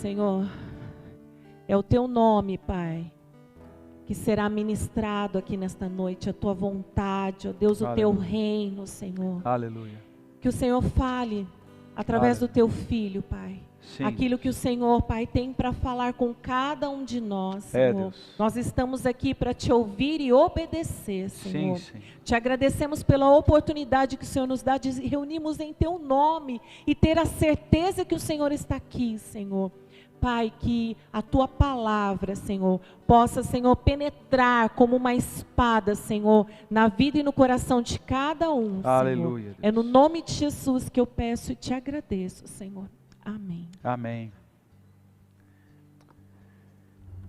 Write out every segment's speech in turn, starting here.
Senhor, é o Teu nome, Pai, que será ministrado aqui nesta noite, a Tua vontade, ó Deus, o Teu reino, Senhor. Aleluia. Que o Senhor fale através do Teu Filho, Pai. Sim. Aquilo que o Senhor, Pai, tem para falar com cada um de nós, Senhor. Nós estamos aqui para Te ouvir e obedecer, Senhor. Sim. Te agradecemos pela oportunidade que o Senhor nos dá de reunirmos em Teu nome e ter a certeza que o Senhor está aqui, Senhor. Pai, que a Tua palavra, Senhor, possa, Senhor, penetrar como uma espada, Senhor, na vida e no coração de cada um, Aleluia, Senhor. Deus. É no nome de Jesus que eu peço e Te agradeço, Senhor. Amém. Amém.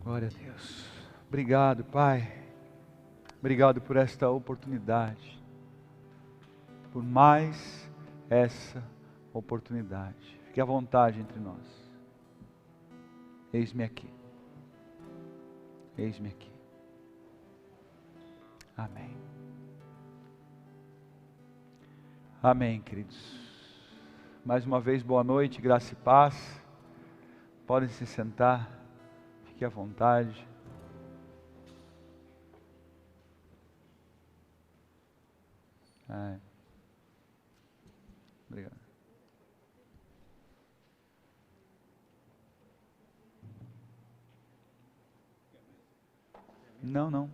Glória a Deus. Obrigado, Pai. Obrigado por esta oportunidade. Por mais essa oportunidade. Fique à vontade entre nós. Eis-me aqui. Eis-me aqui. Amém. Amém, queridos. Mais uma vez, boa noite, graça e paz. Podem se sentar. Fique à vontade. Obrigado. Não.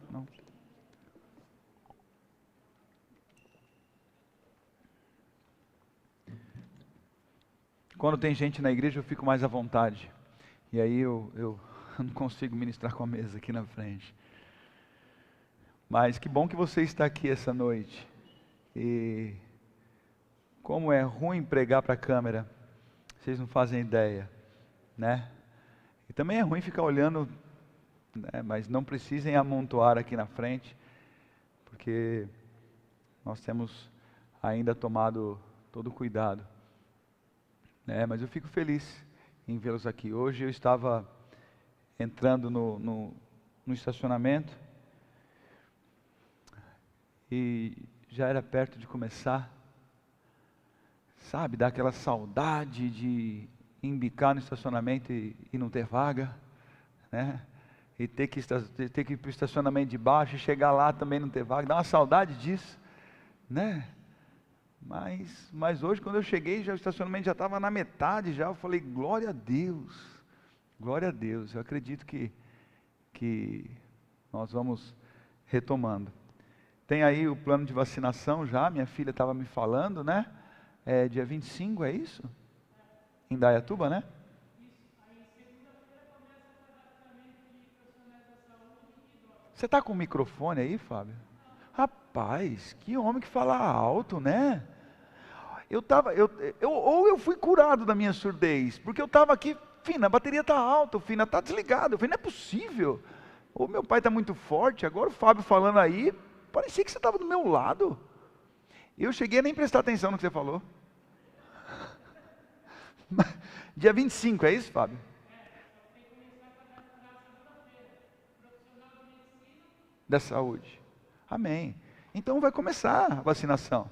Quando tem gente na igreja eu fico mais à vontade. E aí eu não consigo ministrar com a mesa aqui na frente. Mas que bom que você está aqui essa noite. E como é ruim pregar para a câmera, vocês não fazem ideia, né? E também é ruim ficar olhando, né? Mas não precisem amontoar aqui na frente, porque nós temos ainda tomado todo o cuidado. Mas eu fico feliz em vê-los aqui. Hoje eu estava entrando no estacionamento e já era perto de começar. Sabe, dá aquela saudade de embicar no estacionamento e não ter vaga, né? E ter que ir para o estacionamento de baixo e chegar lá também não ter vaga. Dá uma saudade disso, né? Mas hoje quando eu cheguei, o estacionamento já estava na metade já. Eu falei, glória a Deus, glória a Deus. Eu acredito que nós vamos retomando. Tem aí o plano de vacinação já, minha filha estava me falando, né? Dia 25, é isso? Em Indaiatuba, né? Você está com o microfone aí, Fábio? Rapaz, que homem que fala alto, né? Ou eu fui curado da minha surdez, porque eu estava aqui, Fina, a bateria está alta, Fina, está desligada. Eu falei, não é possível. Ou meu pai está muito forte, agora o Fábio falando aí, parecia que você estava do meu lado. Eu cheguei a nem prestar atenção no que você falou. Dia 25, é isso, Fábio? Da saúde. Amém. Então vai começar a vacinação,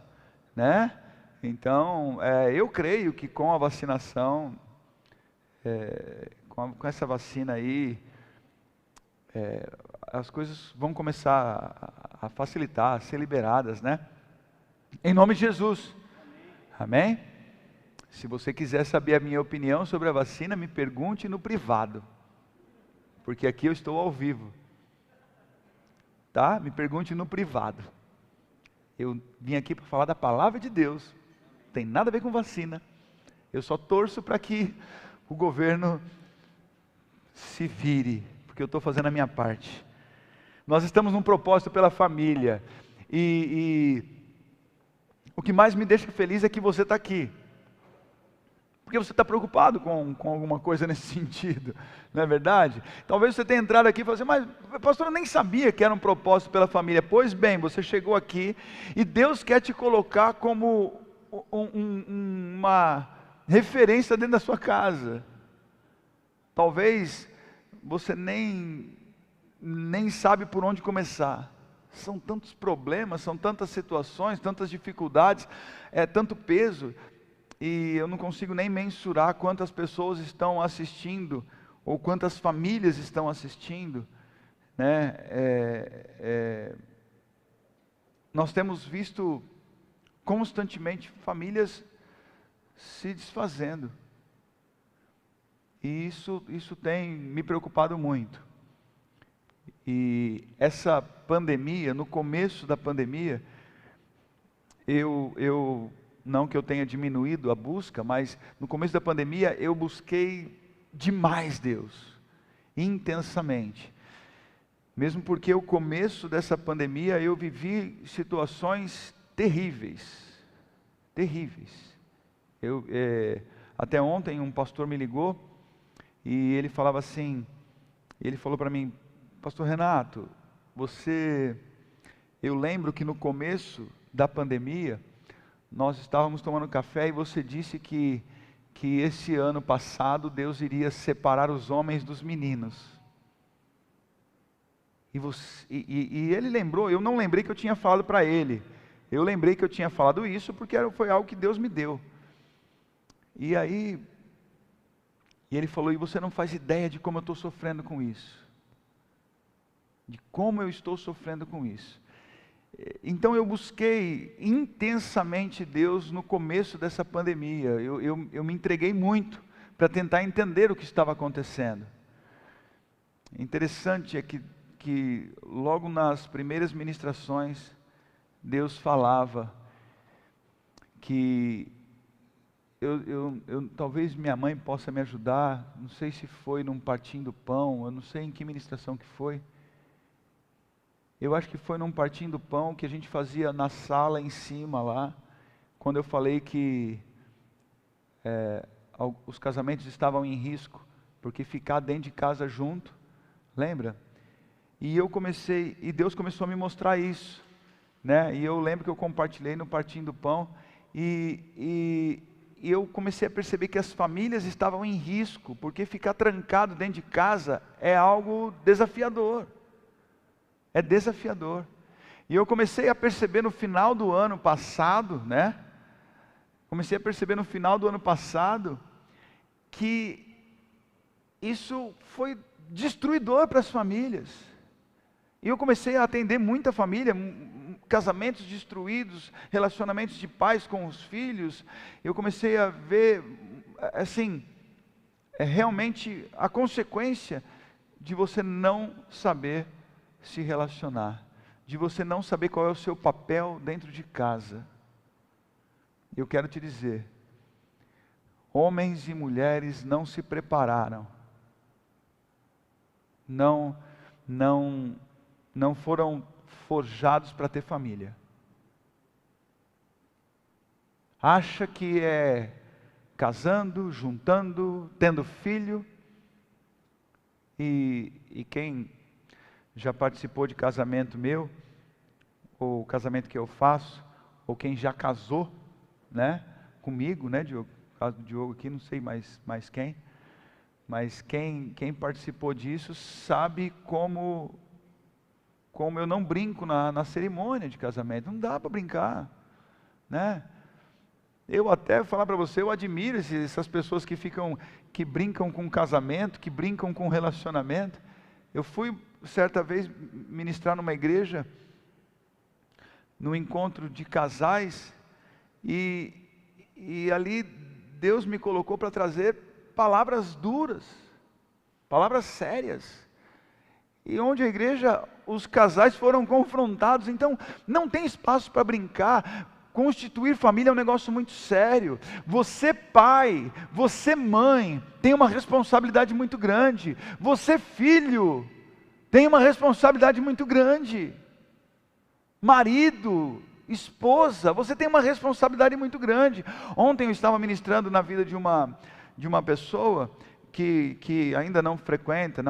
né? Então, eu creio que com a vacinação, com essa vacina aí, as coisas vão começar a facilitar, a ser liberadas, né? Em nome de Jesus. Amém? Se você quiser saber a minha opinião sobre a vacina, me pergunte no privado. Porque aqui eu estou ao vivo. Tá? Me pergunte no privado. Eu vim aqui para falar da palavra de Deus. Não tem nada a ver com vacina. Eu só torço para que o governo se vire, porque eu estou fazendo a minha parte. Nós estamos num propósito pela família. E o que mais me deixa feliz é que você está aqui. Porque você está preocupado com alguma coisa nesse sentido, não é verdade? Talvez você tenha entrado aqui e falado assim, mas pastor, eu nem sabia que era um propósito pela família. Pois bem, você chegou aqui e Deus quer te colocar como uma referência dentro da sua casa. Talvez você nem sabe por onde começar. São tantos problemas, são tantas situações, tantas dificuldades, tanto peso. e eu não consigo nem mensurar quantas pessoas estão assistindo, ou quantas famílias estão assistindo, né? Nós temos visto constantemente famílias se desfazendo, e isso tem me preocupado muito. E essa pandemia, no começo da pandemia, eu não que eu tenha diminuído a busca, mas no começo da pandemia eu busquei demais Deus, intensamente. Mesmo porque o começo dessa pandemia eu vivi situações terríveis, terríveis. Até ontem um pastor me ligou e ele falava assim, ele falou para mim: Pastor Renato, eu lembro que no começo da pandemia, nós estávamos tomando café e você disse que esse ano passado Deus iria separar os homens dos meninos. E ele lembrou, eu não lembrei que eu tinha falado para ele. Eu lembrei que eu tinha falado isso porque foi algo que Deus me deu. E ele falou: e você não faz ideia de como eu estou sofrendo com isso. De como eu estou sofrendo com isso. Então eu busquei intensamente Deus no começo dessa pandemia. Eu me entreguei muito para tentar entender o que estava acontecendo. Interessante é que logo nas primeiras ministrações, Deus falava que talvez minha mãe possa me ajudar, não sei se foi num partindo pão, eu não sei em que ministração que foi. Eu acho que foi num partindo pão que a gente fazia na sala em cima lá, quando eu falei que os casamentos estavam em risco, porque ficar dentro de casa junto, lembra? E Deus começou a me mostrar isso, né? E eu lembro que eu compartilhei no partindo pão, e eu comecei a perceber que as famílias estavam em risco, porque ficar trancado dentro de casa é algo desafiador. É desafiador. E eu comecei a perceber no final do ano passado, né? Comecei a perceber no final do ano passado que isso foi destruidor para as famílias. E eu comecei a atender muita família, casamentos destruídos, relacionamentos de pais com os filhos. Eu comecei a ver, assim, realmente a consequência de você não saber se relacionar, de você não saber qual é o seu papel dentro de casa. Eu quero te dizer, homens e mulheres não se prepararam, não foram forjados para ter família. Acha que é casando, juntando, tendo filho, e quem já participou de casamento meu, ou casamento que eu faço, ou quem já casou, né, comigo, né, Diogo? No caso do Diogo aqui, não sei mais quem, mas quem participou disso sabe como eu não brinco na cerimônia de casamento. Não dá para brincar, né? Eu até, vou falar para você, eu admiro essas pessoas que brincam com casamento, que brincam com relacionamento. Eu fui certa vez ministrar numa igreja, no encontro de casais, e ali Deus me colocou para trazer palavras duras, palavras sérias, e onde a igreja, os casais foram confrontados. Então não tem espaço para brincar. Constituir família é um negócio muito sério. Você pai, você mãe, tem uma responsabilidade muito grande. Você filho, tem uma responsabilidade muito grande. Marido, esposa, você tem uma responsabilidade muito grande. Ontem eu estava ministrando na vida de uma pessoa que ainda não frequenta,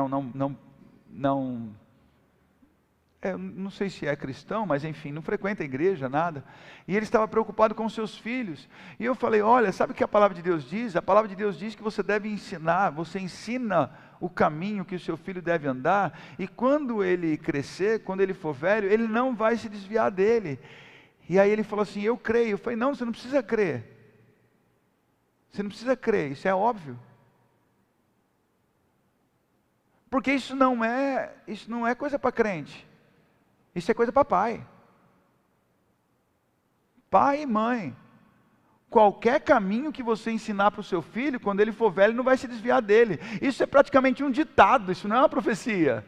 não sei se é cristão, mas enfim, não frequenta a igreja, nada. E ele estava preocupado com seus filhos. E eu falei: olha, sabe o que a palavra de Deus diz? A palavra de Deus diz que você deve ensinar, você ensina o caminho que o seu filho deve andar, e quando ele crescer, quando ele for velho, ele não vai se desviar dele. E aí ele falou assim: eu creio. Eu falei: não, você não precisa crer. Você não precisa crer, isso é óbvio. Porque isso não é coisa para crente. Isso é coisa para pai. Pai e mãe. Qualquer caminho que você ensinar para o seu filho, quando ele for velho, ele não vai se desviar dele. Isso é praticamente um ditado, isso não é uma profecia.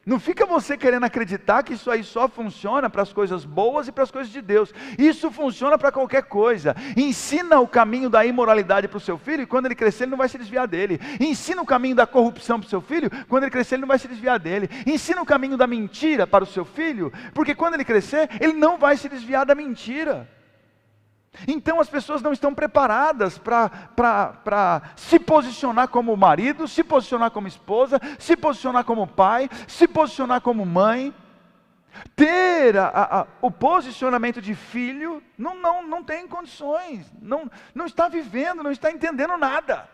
Não fica você querendo acreditar que isso aí só funciona para as coisas boas e para as coisas de Deus. Isso funciona para qualquer coisa. Ensina o caminho da imoralidade para o seu filho, e quando ele crescer ele não vai se desviar dele. Ensina o caminho da corrupção para o seu filho, quando ele crescer ele não vai se desviar dele. Ensina o caminho da mentira para o seu filho, porque quando ele crescer ele não vai se desviar da mentira. Então as pessoas não estão preparadas para se posicionar como marido, se posicionar como esposa, se posicionar como pai, se posicionar como mãe. Ter o posicionamento de filho, não tem condições, não está vivendo, não está entendendo nada.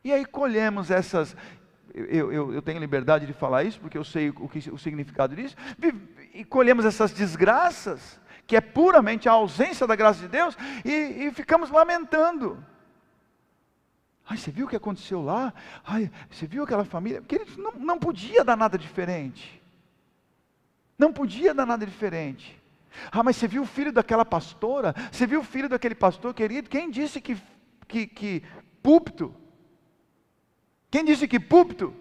E aí colhemos essas, eu tenho liberdade de falar isso, porque eu sei o significado disso, e colhemos essas desgraças, que é puramente a ausência da graça de Deus, e ficamos lamentando. Ai, você viu o que aconteceu lá? Ai, você viu aquela família? Porque eles não podia dar nada diferente. Não podia dar nada diferente. Ah, mas você viu o filho daquela pastora? Você viu o filho daquele pastor querido? Quem disse que púlpito? Quem disse que púlpito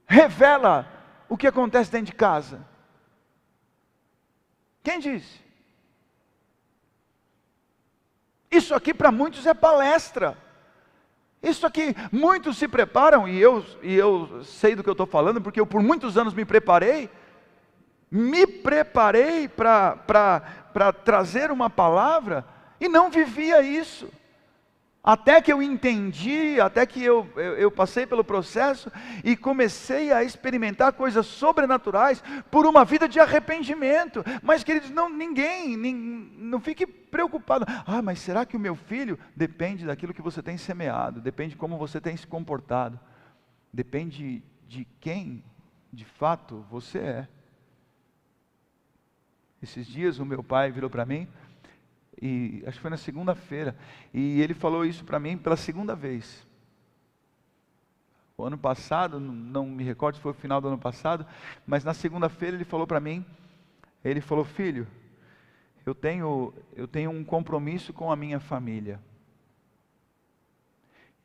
revela o que acontece dentro de casa? Quem disse? Isso aqui para muitos é palestra. Isso aqui, muitos se preparam, e eu sei do que eu estou falando, porque eu por muitos anos me preparei para trazer uma palavra, e não vivia isso. Até que eu entendi, até que eu passei pelo processo, e comecei a experimentar coisas sobrenaturais, por uma vida de arrependimento. Mas queridos, não fique preocupado. Ah, mas será que o meu filho? Depende daquilo que você tem semeado, depende de como você tem se comportado, depende de quem, de fato, você é. Esses dias o meu pai virou para mim, e acho que foi na segunda-feira, e ele falou isso para mim pela segunda vez. O ano passado, não me recordo se foi o final do ano passado, mas na segunda-feira ele falou para mim, ele falou: filho, eu tenho um compromisso com a minha família,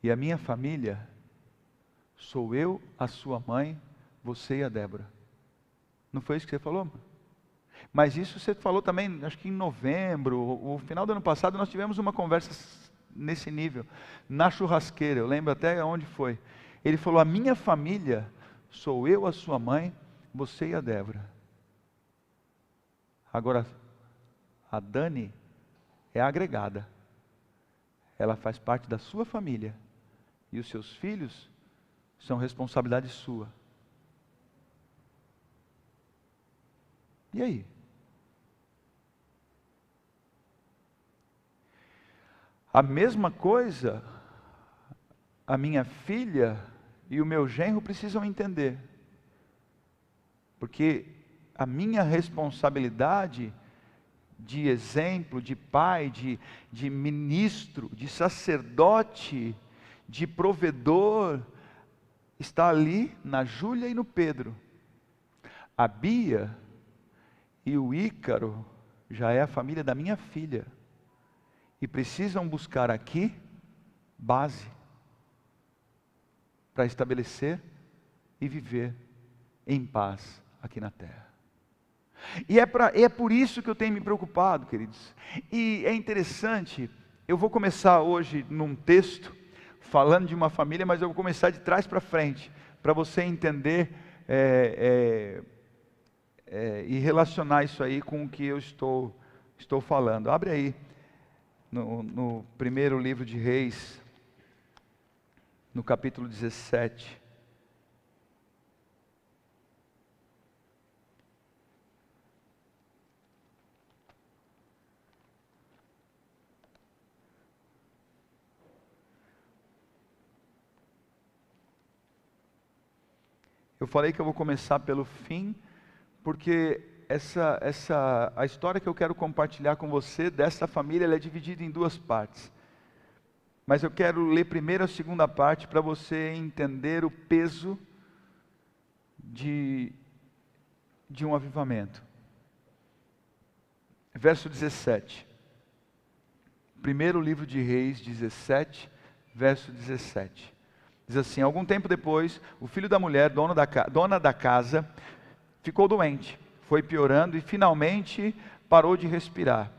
e a minha família sou eu, a sua mãe, você e a Débora. Não foi isso que você falou, mano? Mas isso você falou também, acho que em novembro, o final do ano passado, nós tivemos uma conversa nesse nível, na churrasqueira, eu lembro até onde foi. Ele falou: a minha família sou eu, a sua mãe, você e a Débora. Agora, a Dani é agregada, ela faz parte da sua família, e os seus filhos são responsabilidade sua. E aí? A mesma coisa, a minha filha e o meu genro precisam entender. Porque a minha responsabilidade de exemplo, de pai, de ministro, de sacerdote, de provedor, está ali na Júlia e no Pedro. A Bia e o Ícaro já é a família da minha filha. E precisam buscar aqui base para estabelecer e viver em paz aqui na terra. E é por isso que eu tenho me preocupado, queridos. E é interessante, eu vou começar hoje num texto falando de uma família, mas eu vou começar de trás para frente, para você entender e relacionar isso aí com o que eu estou falando. Abre aí no primeiro livro de Reis, no capítulo 17. Eu falei que eu vou começar pelo fim, porque a história que eu quero compartilhar com você, dessa família, ela é dividida em duas partes. Mas eu quero ler primeiro a segunda parte para você entender o peso de um avivamento. Verso 17. Primeiro livro de Reis 17, verso 17. Diz assim: algum tempo depois, o filho da mulher, dona da casa, ficou doente. Foi piorando e finalmente parou de respirar.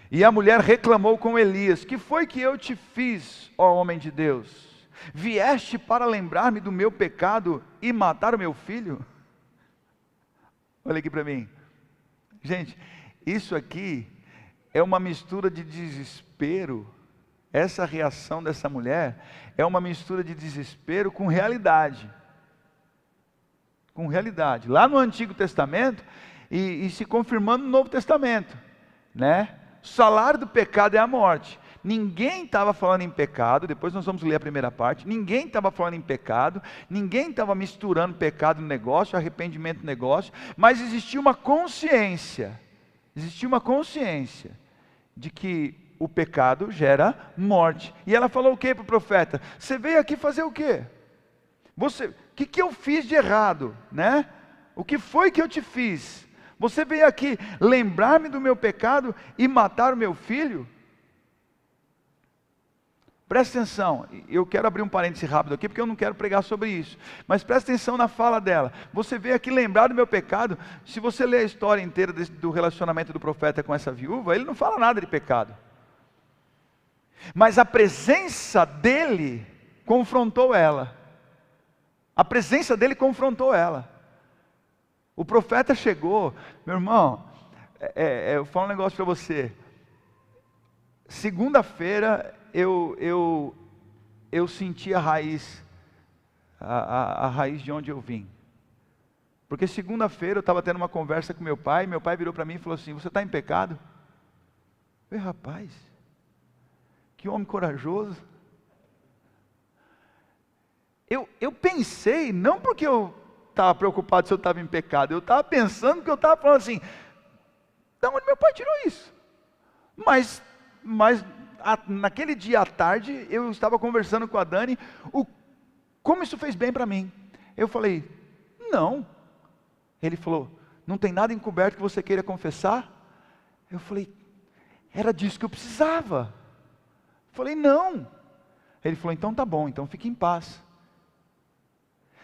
E a mulher reclamou com Elias: que foi que eu te fiz, ó homem de Deus? Vieste para lembrar-me do meu pecado e matar o meu filho? Olha aqui para mim. Gente, isso aqui é uma mistura de desespero. Essa reação dessa mulher é uma mistura de desespero com realidade. Com realidade. Lá no Antigo Testamento e se confirmando no Novo Testamento, né? O salário do pecado é a morte. Ninguém estava falando em pecado, depois nós vamos ler a primeira parte. Ninguém estava falando em pecado, ninguém estava misturando pecado no negócio, arrependimento no negócio, mas existia uma consciência de que o pecado gera morte. E ela falou o que para o profeta? Você veio aqui fazer o quê? O que eu fiz de errado, né? O que foi que eu te fiz? Você veio aqui lembrar-me do meu pecado e matar o meu filho? Presta atenção, eu quero abrir um parêntese rápido aqui, porque eu não quero pregar sobre isso. Mas presta atenção na fala dela. Você veio aqui lembrar do meu pecado. Se você ler a história inteira do relacionamento do profeta com essa viúva, ele não fala nada de pecado. Mas a presença dele confrontou ela. A presença dele confrontou ela. O profeta chegou, meu irmão, eu falo um negócio para você. Segunda-feira eu senti a raiz de onde eu vim. Porque segunda-feira eu estava tendo uma conversa com meu pai virou para mim e falou assim: você está em pecado? Eu falei: rapaz, que homem corajoso. Eu pensei, não porque eu estava preocupado se eu estava em pecado, eu estava pensando que eu estava falando assim: de onde meu pai tirou isso? Mas naquele dia à tarde, eu estava conversando com a Dani, como isso fez bem para mim. Eu falei: não. Ele falou: não tem nada encoberto que você queira confessar? Eu falei: era disso que eu precisava. Eu falei: não. Ele falou: então tá bom, então fique em paz.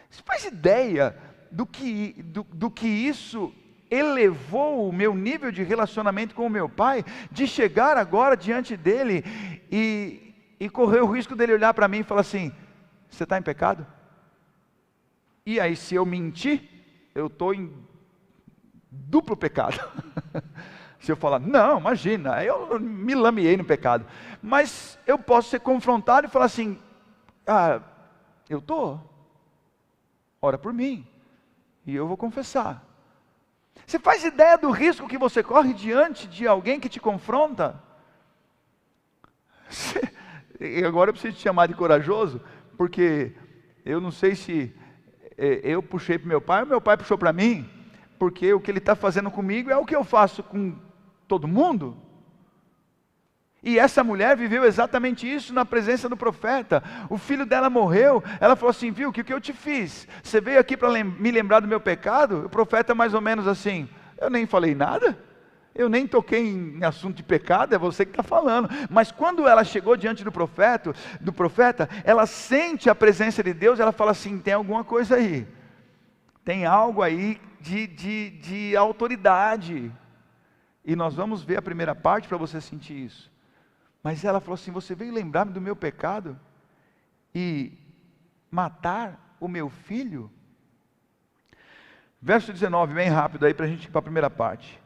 Você faz ideia do que isso elevou o meu nível de relacionamento com o meu pai, de chegar agora diante dele e correr o risco dele olhar para mim e falar assim: você está em pecado? E aí, se eu mentir, eu estou em duplo pecado. Se eu falar: não, imagina, aí eu me lameei no pecado. Mas eu posso ser confrontado e falar assim: eu estou, ora por mim, e eu vou confessar. Você faz ideia do risco que você corre diante de alguém que te confronta? Agora eu preciso te chamar de corajoso, porque eu não sei se eu puxei para meu pai ou meu pai puxou para mim, porque o que ele está fazendo comigo é o que eu faço com todo mundo. E essa mulher viveu exatamente isso na presença do profeta. O filho dela morreu, ela falou assim: viu, o que eu te fiz? Você veio aqui para me lembrar do meu pecado? O profeta mais ou menos assim: eu nem falei nada, eu nem toquei em assunto de pecado, é você que está falando. Mas quando ela chegou diante do profeta, ela sente a presença de Deus, ela fala assim: tem alguma coisa aí, tem algo aí de autoridade. E nós vamos ver a primeira parte para você sentir isso. Mas ela falou assim: você veio lembrar-me do meu pecado e matar o meu filho? Verso 19, bem rápido aí para a gente ir para a primeira parte.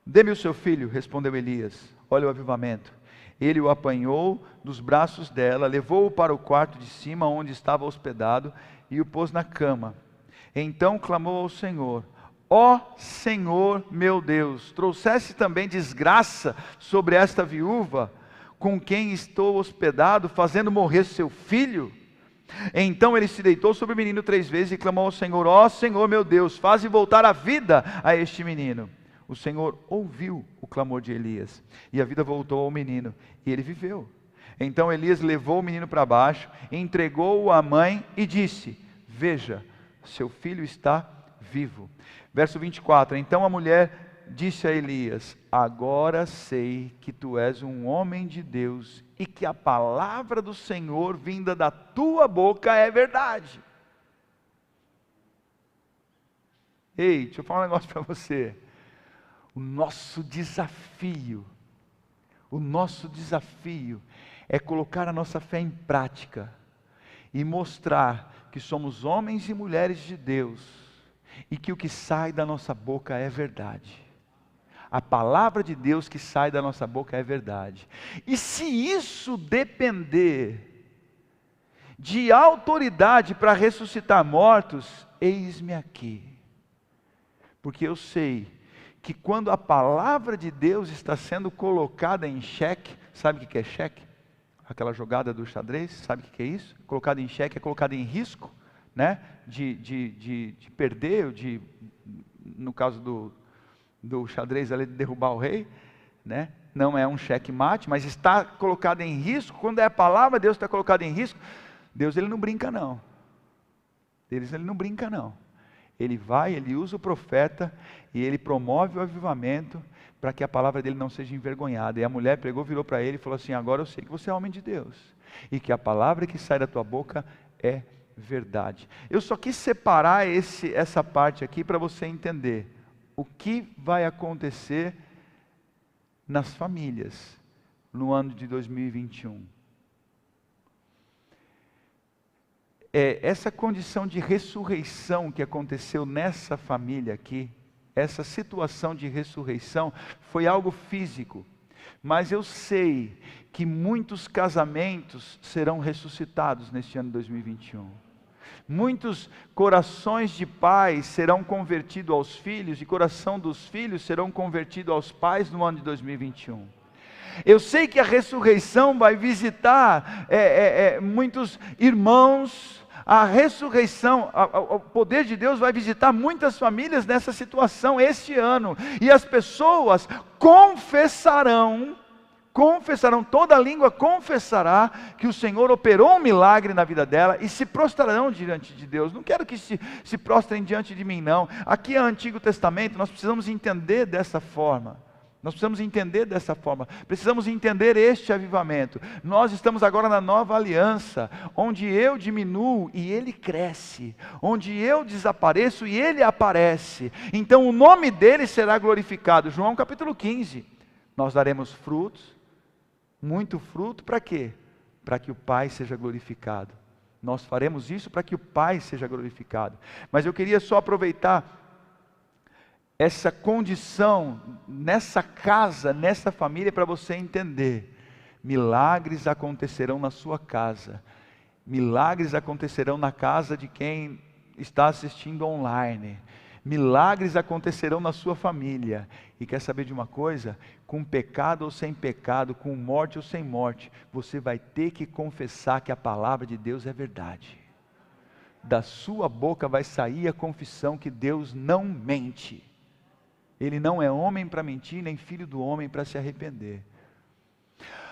Dê-me o seu filho, respondeu Elias. Olha o avivamento. Ele o apanhou dos braços dela, levou-o para o quarto de cima onde estava hospedado e o pôs na cama. Então clamou ao Senhor: ó Senhor meu Deus, trouxesse também desgraça sobre esta viúva com quem estou hospedado, fazendo morrer seu filho? Então ele se deitou sobre o menino 3 vezes e clamou ao Senhor: ó Senhor meu Deus, faze voltar a vida a este menino. O Senhor ouviu o clamor de Elias, e a vida voltou ao menino, e ele viveu. Então Elias levou o menino para baixo, entregou-o à mãe e disse: veja, seu filho está vivo. Verso 24, então a mulher disse a Elias: agora sei que tu és um homem de Deus e que a palavra do Senhor vinda da tua boca é verdade. Ei, deixa eu falar um negócio para você. O nosso desafio é colocar a nossa fé em prática e mostrar que somos homens e mulheres de Deus e que o que sai da nossa boca é verdade. A palavra de Deus que sai da nossa boca é verdade. E se isso depender de autoridade para ressuscitar mortos, eis-me aqui. Porque eu sei que quando a palavra de Deus está sendo colocada em xeque, sabe o que é xeque? Aquela jogada do xadrez, sabe o que é isso? Colocada em xeque é colocada em risco, né? De perder, no caso do xadrez ali, de derrubar o rei, né? Não é um xeque mate, mas está colocada em risco. Quando é a palavra de Deus está colocada em risco, Deus ele não brinca não. Ele não brinca não. Ele vai, ele usa o profeta e ele promove o avivamento para que a palavra dele não seja envergonhada. E a mulher pegou, virou para ele e falou assim: agora eu sei que você é homem de Deus e que a palavra que sai da tua boca é verdade. Eu só quis separar essa parte aqui para você entender o que vai acontecer nas famílias no ano de 2021. Essa condição de ressurreição que aconteceu nessa família aqui, essa situação de ressurreição foi algo físico, mas eu sei que muitos casamentos serão ressuscitados neste ano de 2021. Muitos corações de pais serão convertidos aos filhos, e coração dos filhos serão convertidos aos pais no ano de 2021. Eu sei que a ressurreição vai visitar muitos irmãos. A ressurreição, o poder de Deus vai visitar muitas famílias nessa situação este ano. E as pessoas confessarão, toda língua confessará que o Senhor operou um milagre na vida dela e se prostrarão diante de Deus. Não quero que se prostrem diante de mim não. Aqui é o Antigo Testamento, nós precisamos entender dessa forma. Precisamos entender este avivamento. Nós estamos agora na nova aliança, onde eu diminuo e ele cresce, onde eu desapareço e ele aparece. Então o nome dele será glorificado. João capítulo 15. Nós daremos frutos, muito fruto, para quê? Para que o Pai seja glorificado. Nós faremos isso para que o Pai seja glorificado. Mas eu queria só aproveitar essa condição, nessa casa, nessa família, para você entender. Milagres acontecerão na sua casa. Milagres acontecerão na casa de quem está assistindo online. Milagres acontecerão na sua família. E quer saber de uma coisa? Com pecado ou sem pecado, com morte ou sem morte, você vai ter que confessar que a palavra de Deus é verdade. Da sua boca vai sair a confissão que Deus não mente. Ele não é homem para mentir, nem filho do homem para se arrepender.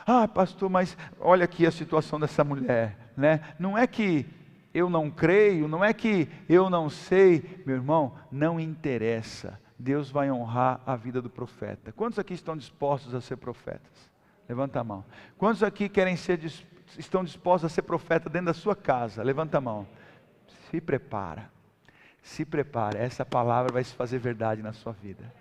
Ah, pastor, mas olha aqui a situação dessa mulher, né? Não é que eu não creio, não é que eu não sei, meu irmão, não interessa. Deus vai honrar a vida do profeta. Quantos aqui estão dispostos a ser profetas? Levanta a mão. Quantos aqui estão dispostos a ser profeta dentro da sua casa? Levanta a mão. Se prepara. Se prepara, essa palavra vai se fazer verdade na sua vida.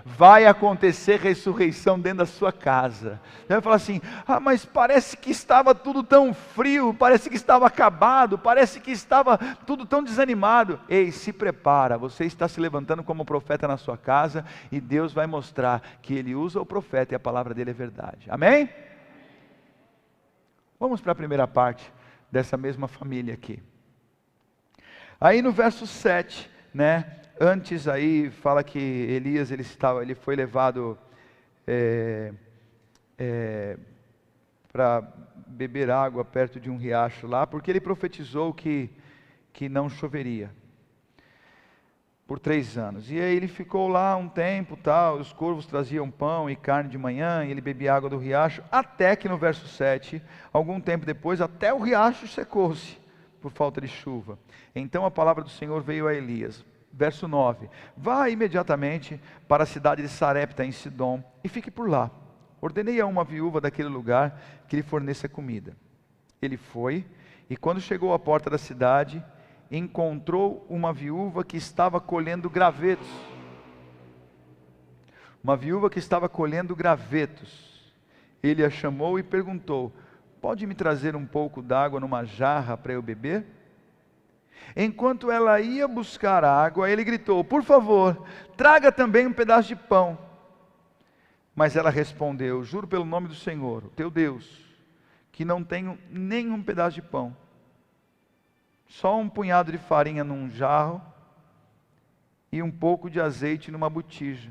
Vai acontecer ressurreição dentro da sua casa. Você vai falar assim: ah, mas parece que estava tudo tão frio, parece que estava acabado, parece que estava tudo tão desanimado. Ei, se prepara, você está se levantando como profeta na sua casa e Deus vai mostrar que Ele usa o profeta e a palavra dele é verdade. Amém? Vamos para a primeira parte dessa mesma família aqui. Aí no verso 7, né? Antes aí fala que Elias ele foi levado para beber água perto de um riacho lá, porque ele profetizou que não choveria. por 3 anos. E aí ele ficou lá um tempo, tal, os corvos traziam pão e carne de manhã, e ele bebia água do riacho, até que no verso 7, algum tempo depois, até o riacho secou-se, por falta de chuva. Então a palavra do Senhor veio a Elias. Verso 9, vá imediatamente para a cidade de Sarepta, em Sidom, e fique por lá. Ordenei a uma viúva daquele lugar que lhe forneça comida. Ele foi, e quando chegou à porta da cidade, encontrou uma viúva que estava colhendo gravetos. Uma viúva que estava colhendo gravetos. Ele a chamou e perguntou: pode me trazer um pouco d'água numa jarra para eu beber? Enquanto ela ia buscar água, ele gritou: por favor, traga também um pedaço de pão. Mas ela respondeu: juro pelo nome do Senhor, o teu Deus, que não tenho nenhum pedaço de pão. Só um punhado de farinha num jarro e um pouco de azeite numa botija.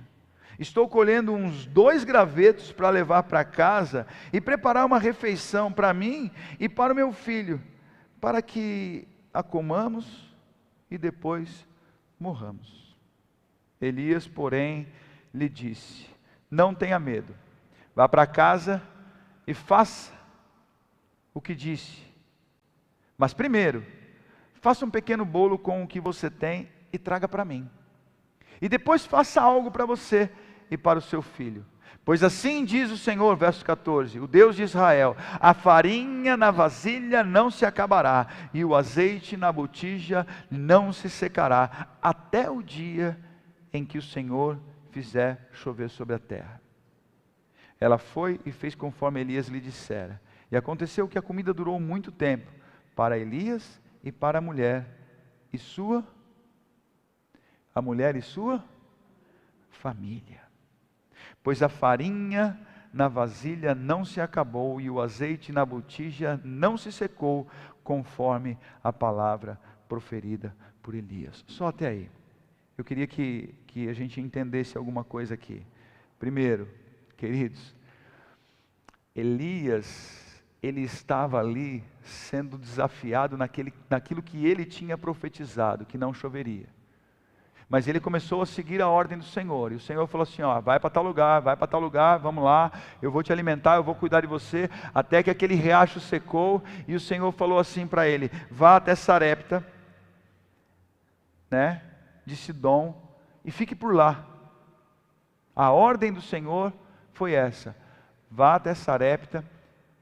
Estou colhendo uns 2 gravetos para levar para casa e preparar uma refeição para mim e para o meu filho, para que a comamos e depois morramos. Elias, porém, lhe disse: não tenha medo, vá para casa e faça o que disse. Mas primeiro, faça um pequeno bolo com o que você tem e traga para mim. E depois faça algo para você e para o seu filho. Pois assim diz o Senhor, verso 14, o Deus de Israel: a farinha na vasilha não se acabará, e o azeite na botija não se secará, até o dia em que o Senhor fizer chover sobre a terra. Ela foi e fez conforme Elias lhe dissera. E aconteceu que a comida durou muito tempo, para Elias e para a mulher e sua família. Pois a farinha na vasilha não se acabou e o azeite na botija não se secou, conforme a palavra proferida por Elias. Só até aí. Eu queria que a gente entendesse alguma coisa aqui. Primeiro, queridos, Elias, ele estava ali sendo desafiado naquilo que ele tinha profetizado, que não choveria. Mas ele começou a seguir a ordem do Senhor, e o Senhor falou assim: ó, vai para tal lugar, vamos lá, eu vou te alimentar, eu vou cuidar de você, até que aquele riacho secou, e o Senhor falou assim para ele: vá até Sarepta, de Sidom, e fique por lá. A ordem do Senhor foi essa: vá até Sarepta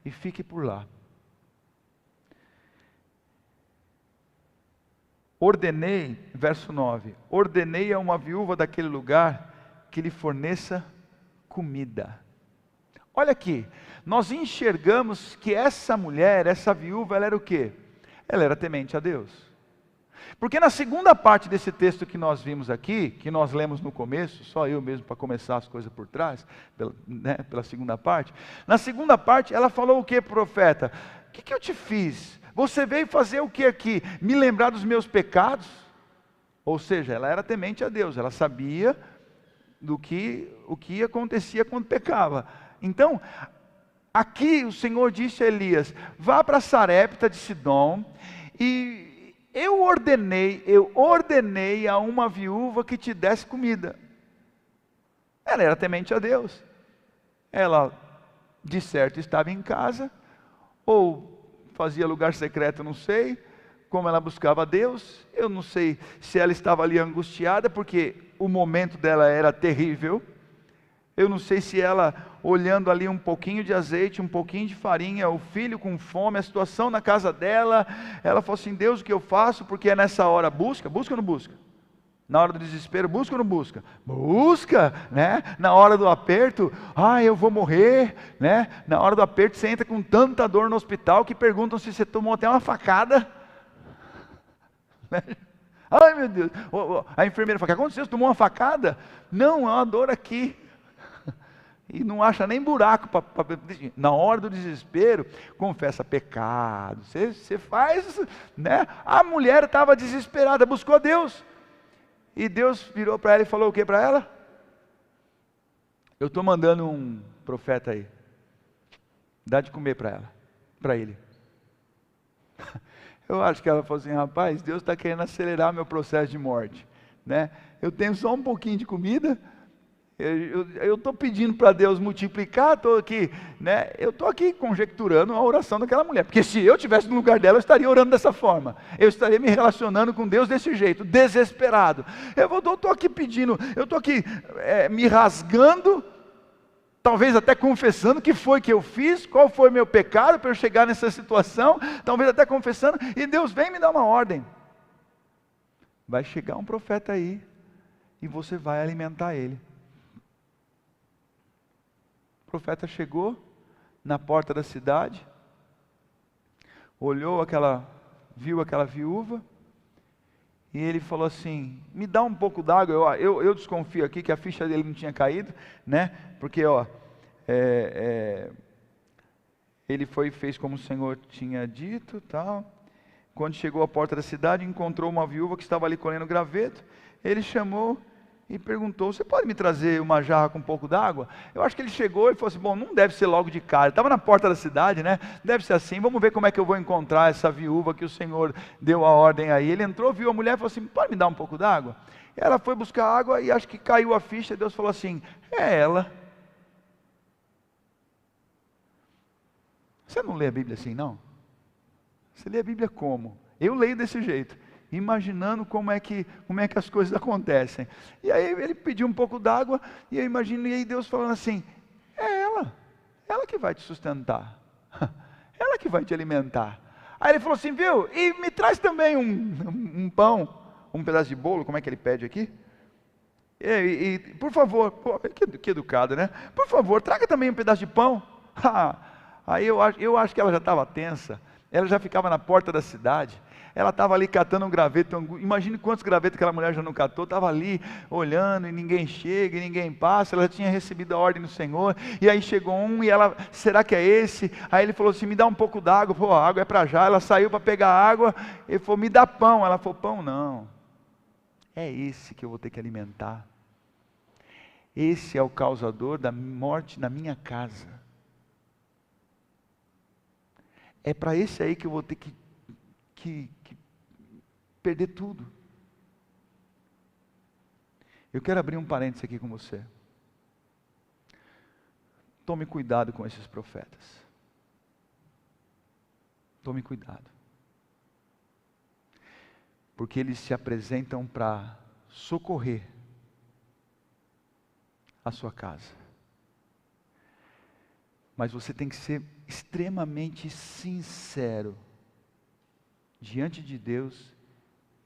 e fique por lá. Ordenei, verso 9, ordenei a uma viúva daquele lugar que lhe forneça comida. Olha aqui, nós enxergamos que essa mulher, essa viúva, ela era o quê? Ela era temente a Deus. Porque na segunda parte desse texto que nós vimos aqui, que nós lemos no começo, só eu mesmo para começar as coisas por trás, pela segunda parte, na segunda parte ela falou o que, profeta? O que eu te fiz? Você veio fazer o que aqui? Me lembrar dos meus pecados? Ou seja, ela era temente a Deus, ela sabia o que acontecia quando pecava. Então, aqui o Senhor disse a Elias: vá para Sarepta de Sidom, e eu ordenei a uma viúva que te desse comida. Ela era temente a Deus. Ela, de certo, estava em casa, ou fazia lugar secreto, não sei, como ela buscava a Deus. Eu não sei se ela estava ali angustiada, porque o momento dela era terrível. Eu não sei se ela, olhando ali um pouquinho de azeite, um pouquinho de farinha, o filho com fome, a situação na casa dela, ela falou assim: Deus, o que eu faço? Porque é nessa hora, busca ou não busca? Na hora do desespero, busca ou não busca? Busca, Na hora do aperto, eu vou morrer, Na hora do aperto, você entra com tanta dor no hospital que perguntam se você tomou até uma facada. Ai, meu Deus. A enfermeira fala: o que aconteceu? Você tomou uma facada? Não, é uma dor aqui. E não acha nem buraco. Na hora do desespero, confessa pecado. Você faz, A mulher estava desesperada, buscou a Deus. E Deus virou para ela e falou o que para ela? Eu estou mandando um profeta aí. Dá de comer para ela, para ele. Eu acho que ela falou assim: rapaz, Deus está querendo acelerar meu processo de morte. né? Eu tenho só um pouquinho de comida, eu estou pedindo para Deus multiplicar, estou aqui, né? Eu estou aqui conjecturando a oração daquela mulher, porque se eu estivesse no lugar dela, eu estaria orando dessa forma, eu estaria me relacionando com Deus desse jeito, desesperado. Eu estou aqui pedindo, eu estou aqui me rasgando, talvez até confessando o que foi que eu fiz, qual foi meu pecado para eu chegar nessa situação, talvez até confessando, e Deus vem me dar uma ordem. Vai chegar um profeta aí, e você vai alimentar ele. O profeta chegou na porta da cidade, viu aquela viúva, e ele falou assim, me dá um pouco d'água. Eu desconfio aqui que a ficha dele não tinha caído, né? Porque ele fez como o Senhor tinha dito, tal. Quando chegou à porta da cidade, encontrou uma viúva que estava ali colhendo graveto. Ele chamou e perguntou, você pode me trazer uma jarra com um pouco d'água? Eu acho que ele chegou e falou assim, bom, não deve ser logo de cara, estava na porta da cidade, né? Deve ser assim, vamos ver como é que eu vou encontrar essa viúva que o Senhor deu a ordem aí. Ele entrou, viu a mulher e falou assim, pode me dar um pouco d'água? Ela foi buscar água e acho que caiu a ficha, e Deus falou assim, é ela. Você não lê a Bíblia assim, não? Você lê a Bíblia como? Eu leio desse jeito, imaginando como é que as coisas acontecem. E aí ele pediu um pouco d'água, e eu imagino, e aí Deus falando assim, é ela que vai te sustentar, ela que vai te alimentar. Aí ele falou assim, viu, e me traz também um pão, um pedaço de bolo, como é que ele pede aqui? E por favor, que educado, né? Por favor, traga também um pedaço de pão. Aí eu acho que ela já estava tensa, ela já ficava na porta da cidade, ela estava ali catando um graveto, imagine quantos gravetos aquela mulher já não catou, estava ali olhando e ninguém chega e ninguém passa, ela já tinha recebido a ordem do Senhor, e aí chegou um e ela, será que é esse? Aí ele falou assim, me dá um pouco d'água. Pô, a água é para já. Ela saiu para pegar água, ele falou, me dá pão. Ela falou, pão não, é esse que eu vou ter que alimentar, esse é o causador da morte na minha casa, é para esse aí que eu vou ter que perder tudo. Eu quero abrir um parênteses aqui com você. Tome cuidado com esses profetas. Tome cuidado. Porque eles se apresentam para socorrer a sua casa. Mas você tem que ser extremamente sincero diante de Deus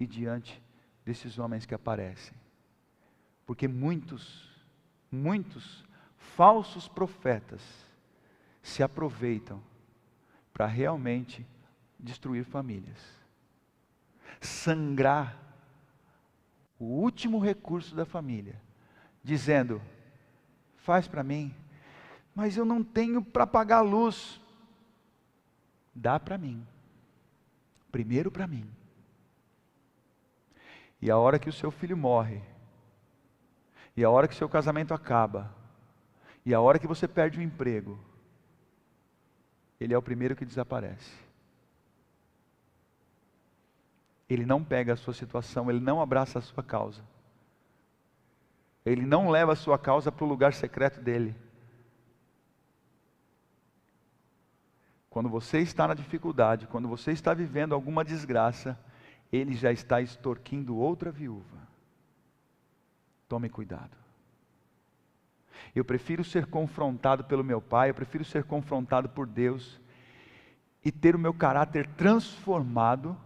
e diante desses homens que aparecem. Porque muitos falsos profetas se aproveitam para realmente destruir famílias. Sangrar o último recurso da família, dizendo, faz para mim, mas eu não tenho para pagar a luz. Dá para mim. Primeiro para mim. E a hora que o seu filho morre, e a hora que o seu casamento acaba, e a hora que você perde o emprego, ele é o primeiro que desaparece. Ele não pega a sua situação, ele não abraça a sua causa. Ele não leva a sua causa para o lugar secreto dele. Quando você está na dificuldade, quando você está vivendo alguma desgraça, ele já está extorquindo outra viúva. Tome cuidado. Eu prefiro ser confrontado pelo meu pai, eu prefiro ser confrontado por Deus e ter o meu caráter transformado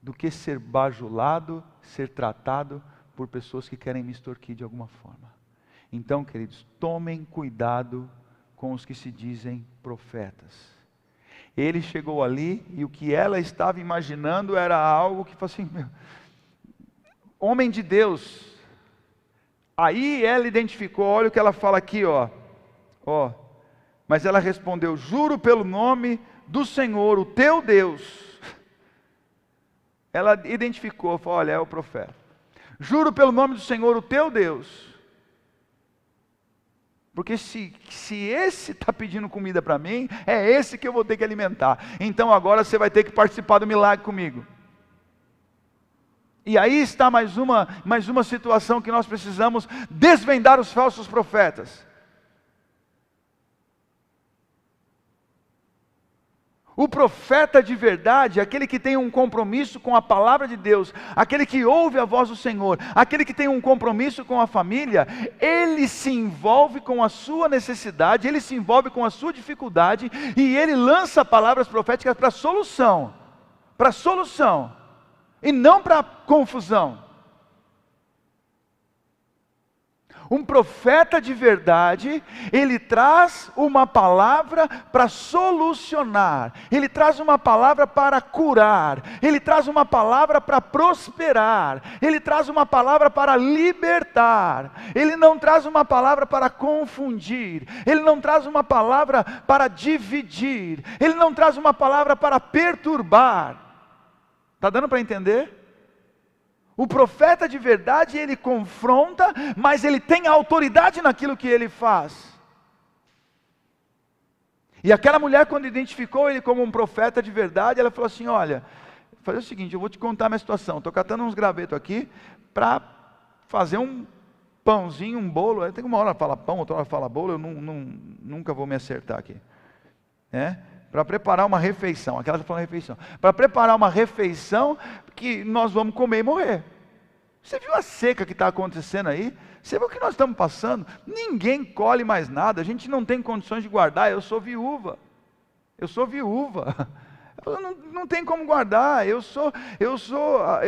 do que ser bajulado, ser tratado por pessoas que querem me extorquir de alguma forma. Então, queridos, tomem cuidado com os que se dizem profetas. Ele chegou ali e o que ela estava imaginando era algo que foi assim, homem de Deus. Aí ela identificou, olha o que ela fala aqui, ó. Mas ela respondeu, juro pelo nome do Senhor, o teu Deus. Ela identificou, falou, olha, é o profeta. Juro pelo nome do Senhor, o teu Deus. Porque se esse está pedindo comida para mim, é esse que eu vou ter que alimentar. Então agora você vai ter que participar do milagre comigo. E aí está mais uma situação que nós precisamos desvendar os falsos profetas. O profeta de verdade, aquele que tem um compromisso com a palavra de Deus, aquele que ouve a voz do Senhor, aquele que tem um compromisso com a família, ele se envolve com a sua necessidade, ele se envolve com a sua dificuldade, e ele lança palavras proféticas para solução, e não para confusão. Um profeta de verdade, ele traz uma palavra para solucionar, ele traz uma palavra para curar, ele traz uma palavra para prosperar, ele traz uma palavra para libertar, ele não traz uma palavra para confundir, ele não traz uma palavra para dividir, ele não traz uma palavra para perturbar. Está dando para entender? O profeta de verdade, ele confronta, mas ele tem autoridade naquilo que ele faz. E aquela mulher, quando identificou ele como um profeta de verdade, ela falou assim: olha, vou fazer o seguinte, eu vou te contar a minha situação, estou catando uns gravetos aqui, para fazer um pãozinho, um bolo. Tem uma hora fala pão, outra hora fala bolo, eu nunca vou me acertar aqui. Para preparar uma refeição, aquela está falando refeição, para preparar uma refeição que nós vamos comer e morrer. Você viu a seca que está acontecendo aí? Você viu o que nós estamos passando? Ninguém colhe mais nada, a gente não tem condições de guardar. Eu sou viúva, não tem como guardar, eu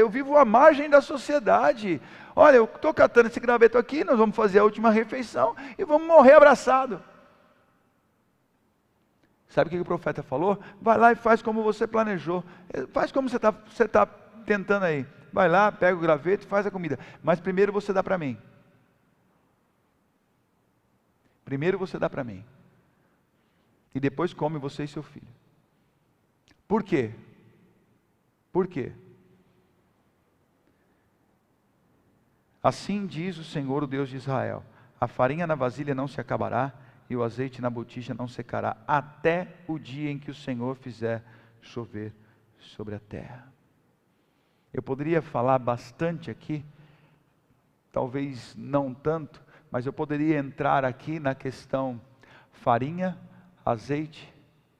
vivo à margem da sociedade. Olha, eu estou catando esse graveto aqui, nós vamos fazer a última refeição e vamos morrer abraçado. Sabe o que o profeta falou? Vai lá e faz como você planejou. Faz como você está tentando aí. Vai lá, pega o graveto e faz a comida. Mas primeiro você dá para mim. E depois come você e seu filho. Por quê? Assim diz o Senhor, o Deus de Israel: a farinha na vasilha não se acabará, e o azeite na botija não secará, até o dia em que o Senhor fizer chover sobre a terra. Eu poderia falar bastante aqui, talvez não tanto, mas eu poderia entrar aqui na questão farinha, azeite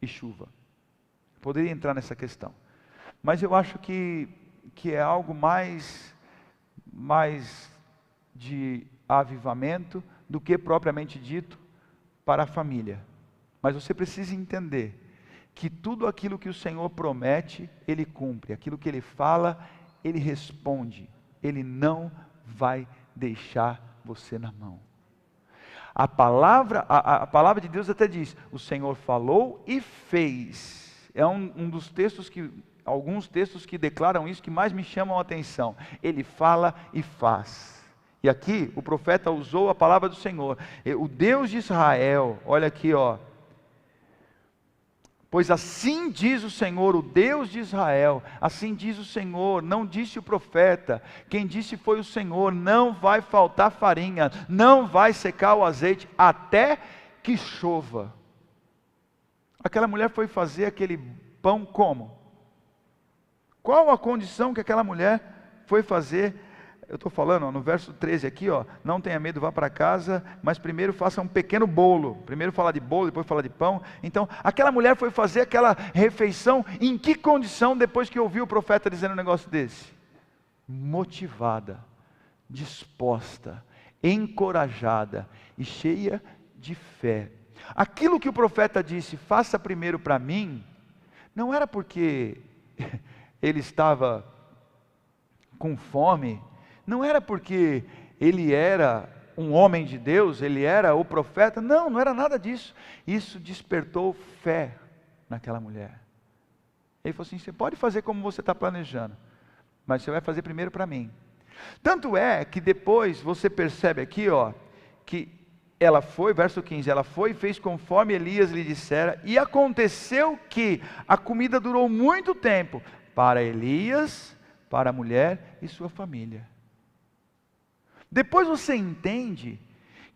e chuva. Eu poderia entrar nessa questão, mas eu acho que é algo mais de avivamento do que propriamente dito para a família. Mas você precisa entender que tudo aquilo que o Senhor promete, Ele cumpre. Aquilo que Ele fala, Ele responde. Ele não vai deixar você na mão. A palavra de Deus até diz: o Senhor falou e fez. É um dos textos alguns textos que declaram isso, que mais me chamam a atenção. Ele fala e faz. E aqui o profeta usou a palavra do Senhor. O Deus de Israel, olha aqui, pois assim diz o Senhor, o Deus de Israel, assim diz o Senhor, não disse o profeta, quem disse foi o Senhor: não vai faltar farinha, não vai secar o azeite, até que chova. Aquela mulher foi fazer aquele pão como? Qual a condição que aquela mulher foi fazer? Eu estou falando, no verso 13 aqui, não tenha medo, vá para casa, mas primeiro faça um pequeno bolo. Primeiro fala de bolo, depois fala de pão. Então, aquela mulher foi fazer aquela refeição, em que condição depois que ouviu o profeta dizendo um negócio desse? Motivada, disposta, encorajada e cheia de fé. Aquilo que o profeta disse, faça primeiro para mim, não era porque ele estava com fome, não era porque ele era um homem de Deus, ele era o profeta, não era nada disso. Isso despertou fé naquela mulher. Ele falou assim: você pode fazer como você está planejando, mas você vai fazer primeiro para mim. Tanto é que depois você percebe aqui, que ela foi, verso 15, ela foi e fez conforme Elias lhe dissera, e aconteceu que a comida durou muito tempo, para Elias, para a mulher e sua família. Depois você entende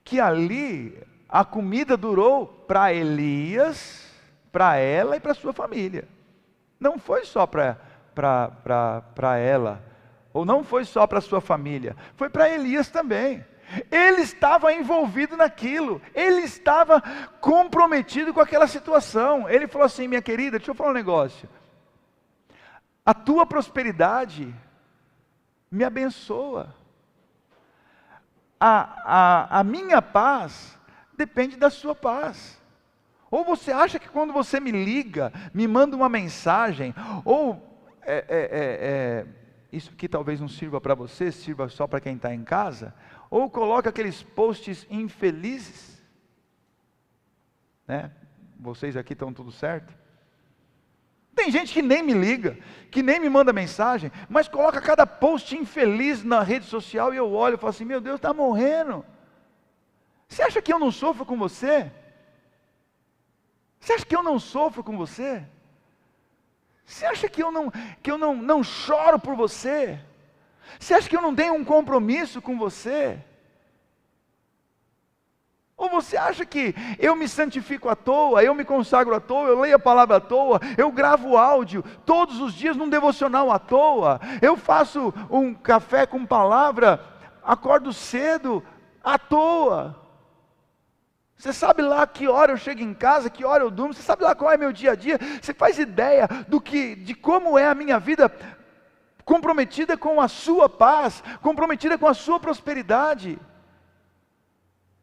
que ali a comida durou para Elias, para ela e para sua família. Não foi só para ela ou não foi só para a sua família, foi para Elias também. Ele estava envolvido naquilo, ele estava comprometido com aquela situação. Ele falou assim: minha querida, deixa eu falar um negócio, a tua prosperidade me abençoa, a minha paz depende da sua paz. Ou você acha que quando você me liga, me manda uma mensagem, ou isso aqui talvez não sirva para você, sirva só para quem está em casa, ou coloca aqueles posts infelizes, né? Vocês aqui estão tudo certo? Tem gente que nem me liga, que nem me manda mensagem, mas coloca cada post infeliz na rede social e eu olho e falo assim: meu Deus, está morrendo. Você acha que eu não sofro com você? Você acha que eu não sofro com você? Você acha que eu não choro por você? Você acha que eu não tenho um compromisso com você? Ou você acha que eu me santifico à toa, eu me consagro à toa, eu leio a palavra à toa, eu gravo áudio todos os dias num devocional à toa, eu faço um café com palavra, acordo cedo à toa? Você sabe lá que hora eu chego em casa, que hora eu durmo, você sabe lá qual é meu dia a dia, você faz ideia de como é a minha vida comprometida com a sua paz, comprometida com a sua prosperidade,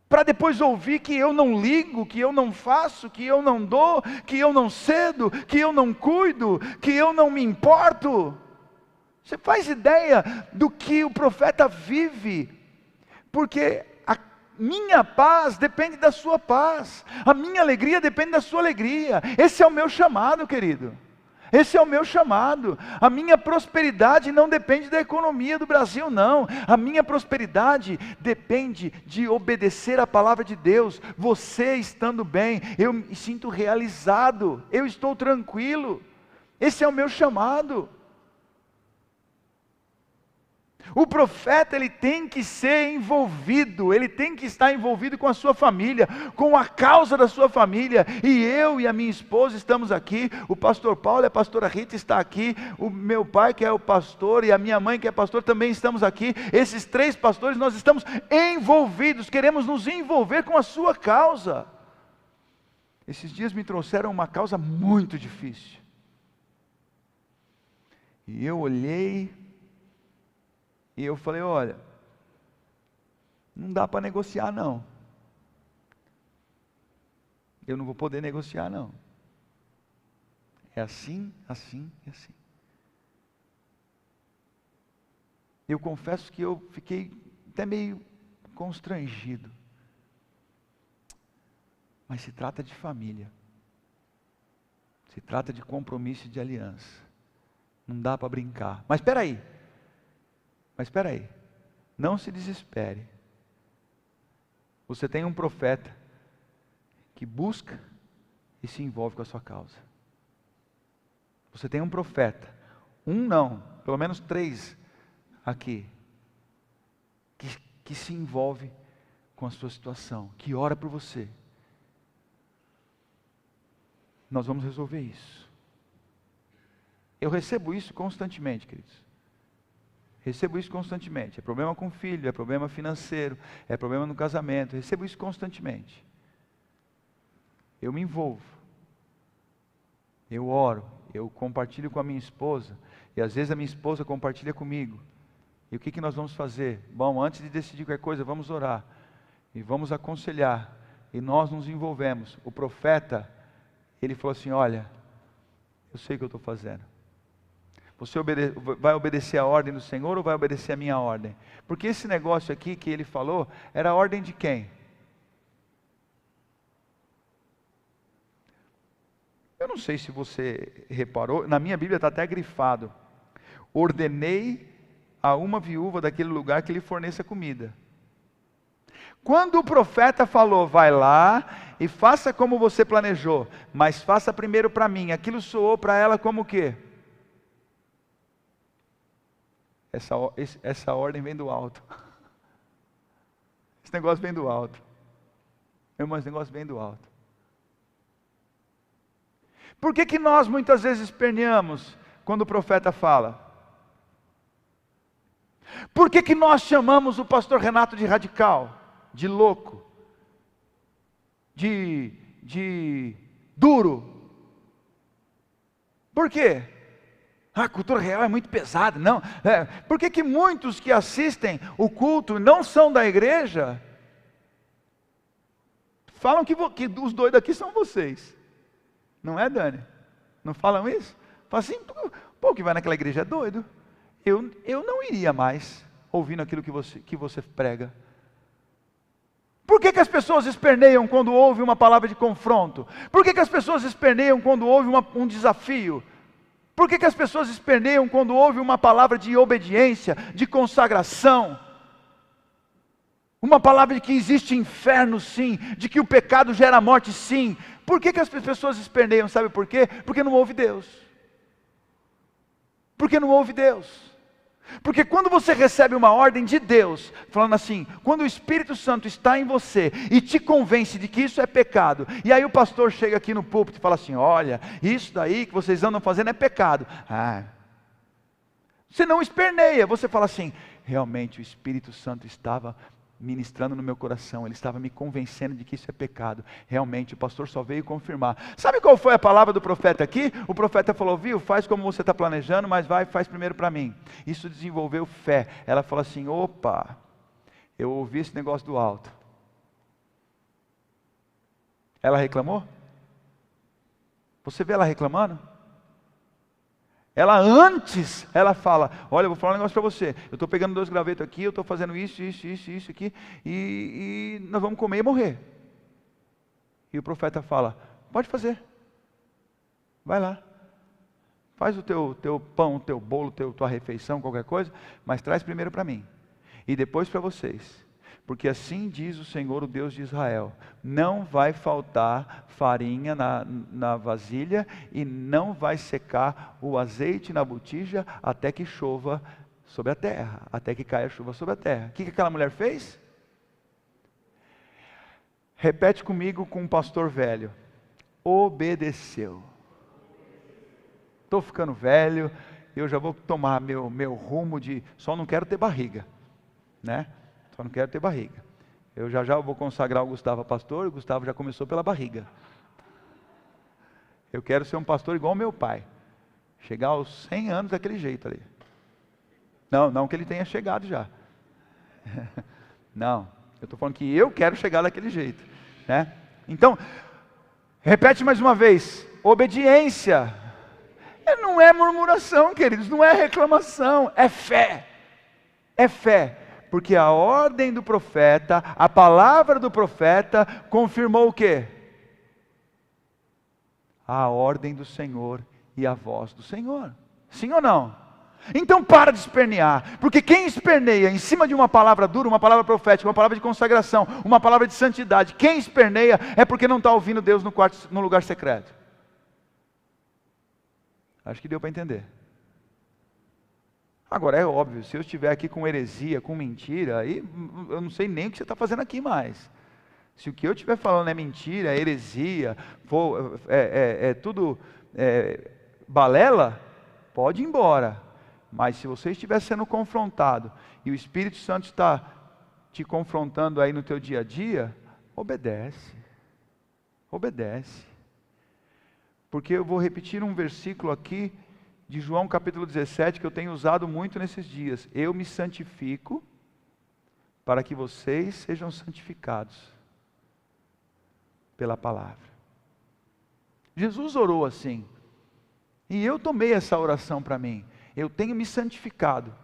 para depois ouvir que eu não ligo, que eu não faço, que eu não dou, que eu não cedo, que eu não cuido, que eu não me importo. Você faz ideia do que o profeta vive? Porque a minha paz depende da sua paz, a minha alegria depende da sua alegria. Esse é o meu chamado, querido. Esse é o meu chamado. A minha prosperidade não depende da economia do Brasil, não. A minha prosperidade depende de obedecer a palavra de Deus. Você estando bem, eu me sinto realizado, eu estou tranquilo. Esse é o meu chamado. O profeta, ele tem que ser envolvido, ele tem que estar envolvido com a sua família, com a causa da sua família. E eu e a minha esposa estamos aqui, o pastor Paulo e a pastora Rita está aqui, o meu pai que é o pastor e a minha mãe que é pastor também estamos aqui. Esses 3 pastores, nós estamos envolvidos, queremos nos envolver com a sua causa. Esses dias me trouxeram uma causa muito difícil, e eu olhei, e eu falei: olha, não dá para negociar não. Eu não vou poder negociar não. É assim, assim e assim. Eu confesso que eu fiquei até meio constrangido. Mas se trata de família. Se trata de compromisso e de aliança. Não dá para brincar. Mas espera aí. Não se desespere. Você tem um profeta que busca e se envolve com a sua causa. Você tem um profeta, pelo menos 3 aqui, que se envolve com a sua situação, que ora por você. Nós vamos resolver isso. Eu recebo isso constantemente, queridos. Recebo isso constantemente. É problema com o filho, é problema financeiro, é problema no casamento. Recebo isso constantemente. Eu me envolvo. Eu oro. Eu compartilho com a minha esposa. E às vezes a minha esposa compartilha comigo. E o que nós vamos fazer? Bom, antes de decidir qualquer coisa, vamos orar. E vamos aconselhar. E nós nos envolvemos. O profeta, ele falou assim: olha, eu sei o que eu estou fazendo. Você vai obedecer a ordem do Senhor ou vai obedecer a minha ordem? Porque esse negócio aqui que ele falou, era a ordem de quem? Eu não sei se você reparou, na minha Bíblia está até grifado: ordenei a uma viúva daquele lugar que lhe forneça comida. Quando o profeta falou: vai lá e faça como você planejou, mas faça primeiro para mim, aquilo soou para ela como o quê? Essa ordem vem do alto. Esse negócio vem do alto. Irmão, esse negócio vem do alto. Por que nós muitas vezes esperneamos quando o profeta fala? Por que nós chamamos o pastor Renato de radical, de louco, de duro? Por quê? A cultura real é muito pesada. Não. Por que muitos que assistem o culto não são da igreja? Falam que os doidos aqui são vocês. Não é, Dani? Não falam isso? Falam assim, pô, que vai naquela igreja é doido. Eu não iria mais ouvindo aquilo que você prega. Por que as pessoas esperneiam quando ouvem uma palavra de confronto? Por que as pessoas esperneiam quando ouvem um desafio? Por que as pessoas esperneiam quando ouvem uma palavra de obediência, de consagração? Uma palavra de que existe inferno sim, de que o pecado gera morte sim. Por que as pessoas esperneiam? Sabe por quê? Porque não ouve Deus. Porque não ouve Deus. Porque quando você recebe uma ordem de Deus, falando assim, quando o Espírito Santo está em você e te convence de que isso é pecado, e aí o pastor chega aqui no púlpito e fala assim, olha, isso daí que vocês andam fazendo é pecado. Você não esperneia, você fala assim, realmente o Espírito Santo estava ministrando no meu coração, ele estava me convencendo de que isso é pecado. Realmente o pastor só veio confirmar. Sabe qual foi a palavra do profeta aqui? O profeta falou, viu, faz como você está planejando, mas faz primeiro para mim. Isso desenvolveu fé. Ela falou assim, opa, eu ouvi esse negócio do alto. Ela reclamou? Você vê ela reclamando? Ela fala, olha, eu vou falar um negócio para você, eu estou pegando 2 gravetos aqui, eu estou fazendo isso aqui, e nós vamos comer e morrer. E o profeta fala, pode fazer, vai lá, faz o teu pão, o teu bolo, tua refeição, qualquer coisa, mas traz primeiro para mim, e depois para vocês. Porque assim diz o Senhor, o Deus de Israel, não vai faltar farinha na vasilha e não vai secar o azeite na botija até que chova sobre a terra, até que caia chuva sobre a terra. O que aquela mulher fez? Repete comigo com um pastor velho, obedeceu. Estou ficando velho, eu já vou tomar meu rumo de, só não quero ter barriga, né? Só não quero ter barriga. Eu já vou consagrar o Gustavo a pastor, e o Gustavo já começou pela barriga. Eu quero ser um pastor igual ao meu pai. Chegar aos 100 anos daquele jeito ali. Não que ele tenha chegado já. Não, eu estou falando que eu quero chegar daquele jeito, né? Então, repete mais uma vez, obediência. Não é murmuração, queridos, não é reclamação, é fé. É fé. Porque a ordem do profeta, a palavra do profeta, confirmou o quê? A ordem do Senhor e a voz do Senhor. Sim ou não? Então para de espernear, porque quem esperneia em cima de uma palavra dura, uma palavra profética, uma palavra de consagração, uma palavra de santidade, quem esperneia é porque não está ouvindo Deus no lugar secreto. Acho que deu para entender. Agora é óbvio, se eu estiver aqui com heresia, com mentira, aí eu não sei nem o que você está fazendo aqui mais. Se o que eu estiver falando é mentira, é heresia, tudo balela, pode ir embora. Mas se você estiver sendo confrontado, e o Espírito Santo está te confrontando aí no teu dia a dia, obedece. Obedece. Porque eu vou repetir um versículo aqui, de João capítulo 17, que eu tenho usado muito nesses dias. Eu me santifico para que vocês sejam santificados pela palavra. Jesus orou assim, e eu tomei essa oração para mim. Eu tenho me santificado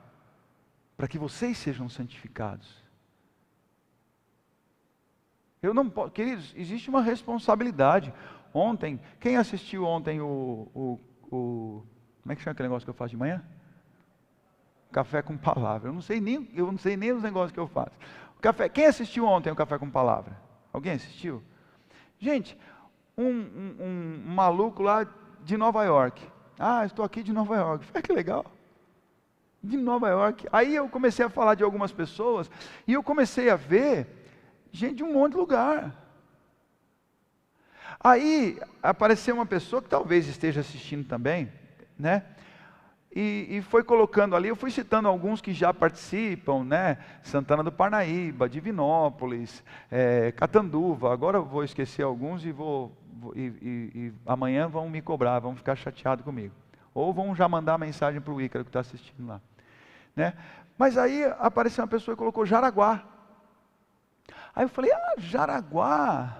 para que vocês sejam santificados. Eu não posso, queridos, existe uma responsabilidade. Ontem, quem assistiu ontem como é que chama aquele negócio que eu faço de manhã? Café com palavra. Eu não sei nem os negócios que eu faço. Quem assistiu ontem o Café com Palavra? Alguém assistiu? Gente, um maluco lá de Nova York. Estou aqui de Nova York. Que legal. De Nova York. Aí eu comecei a falar de algumas pessoas e eu comecei a ver gente de um monte de lugar. Aí apareceu uma pessoa que talvez esteja assistindo também, né? E foi colocando ali, eu fui citando alguns que já participam, né? Santana do Parnaíba, Divinópolis, Catanduva. Agora eu vou esquecer alguns e amanhã vão me cobrar, vão ficar chateados comigo. Ou vão já mandar mensagem para o Ícaro que está assistindo lá, né? Mas aí apareceu uma pessoa e colocou Jaraguá. Aí eu falei, Jaraguá,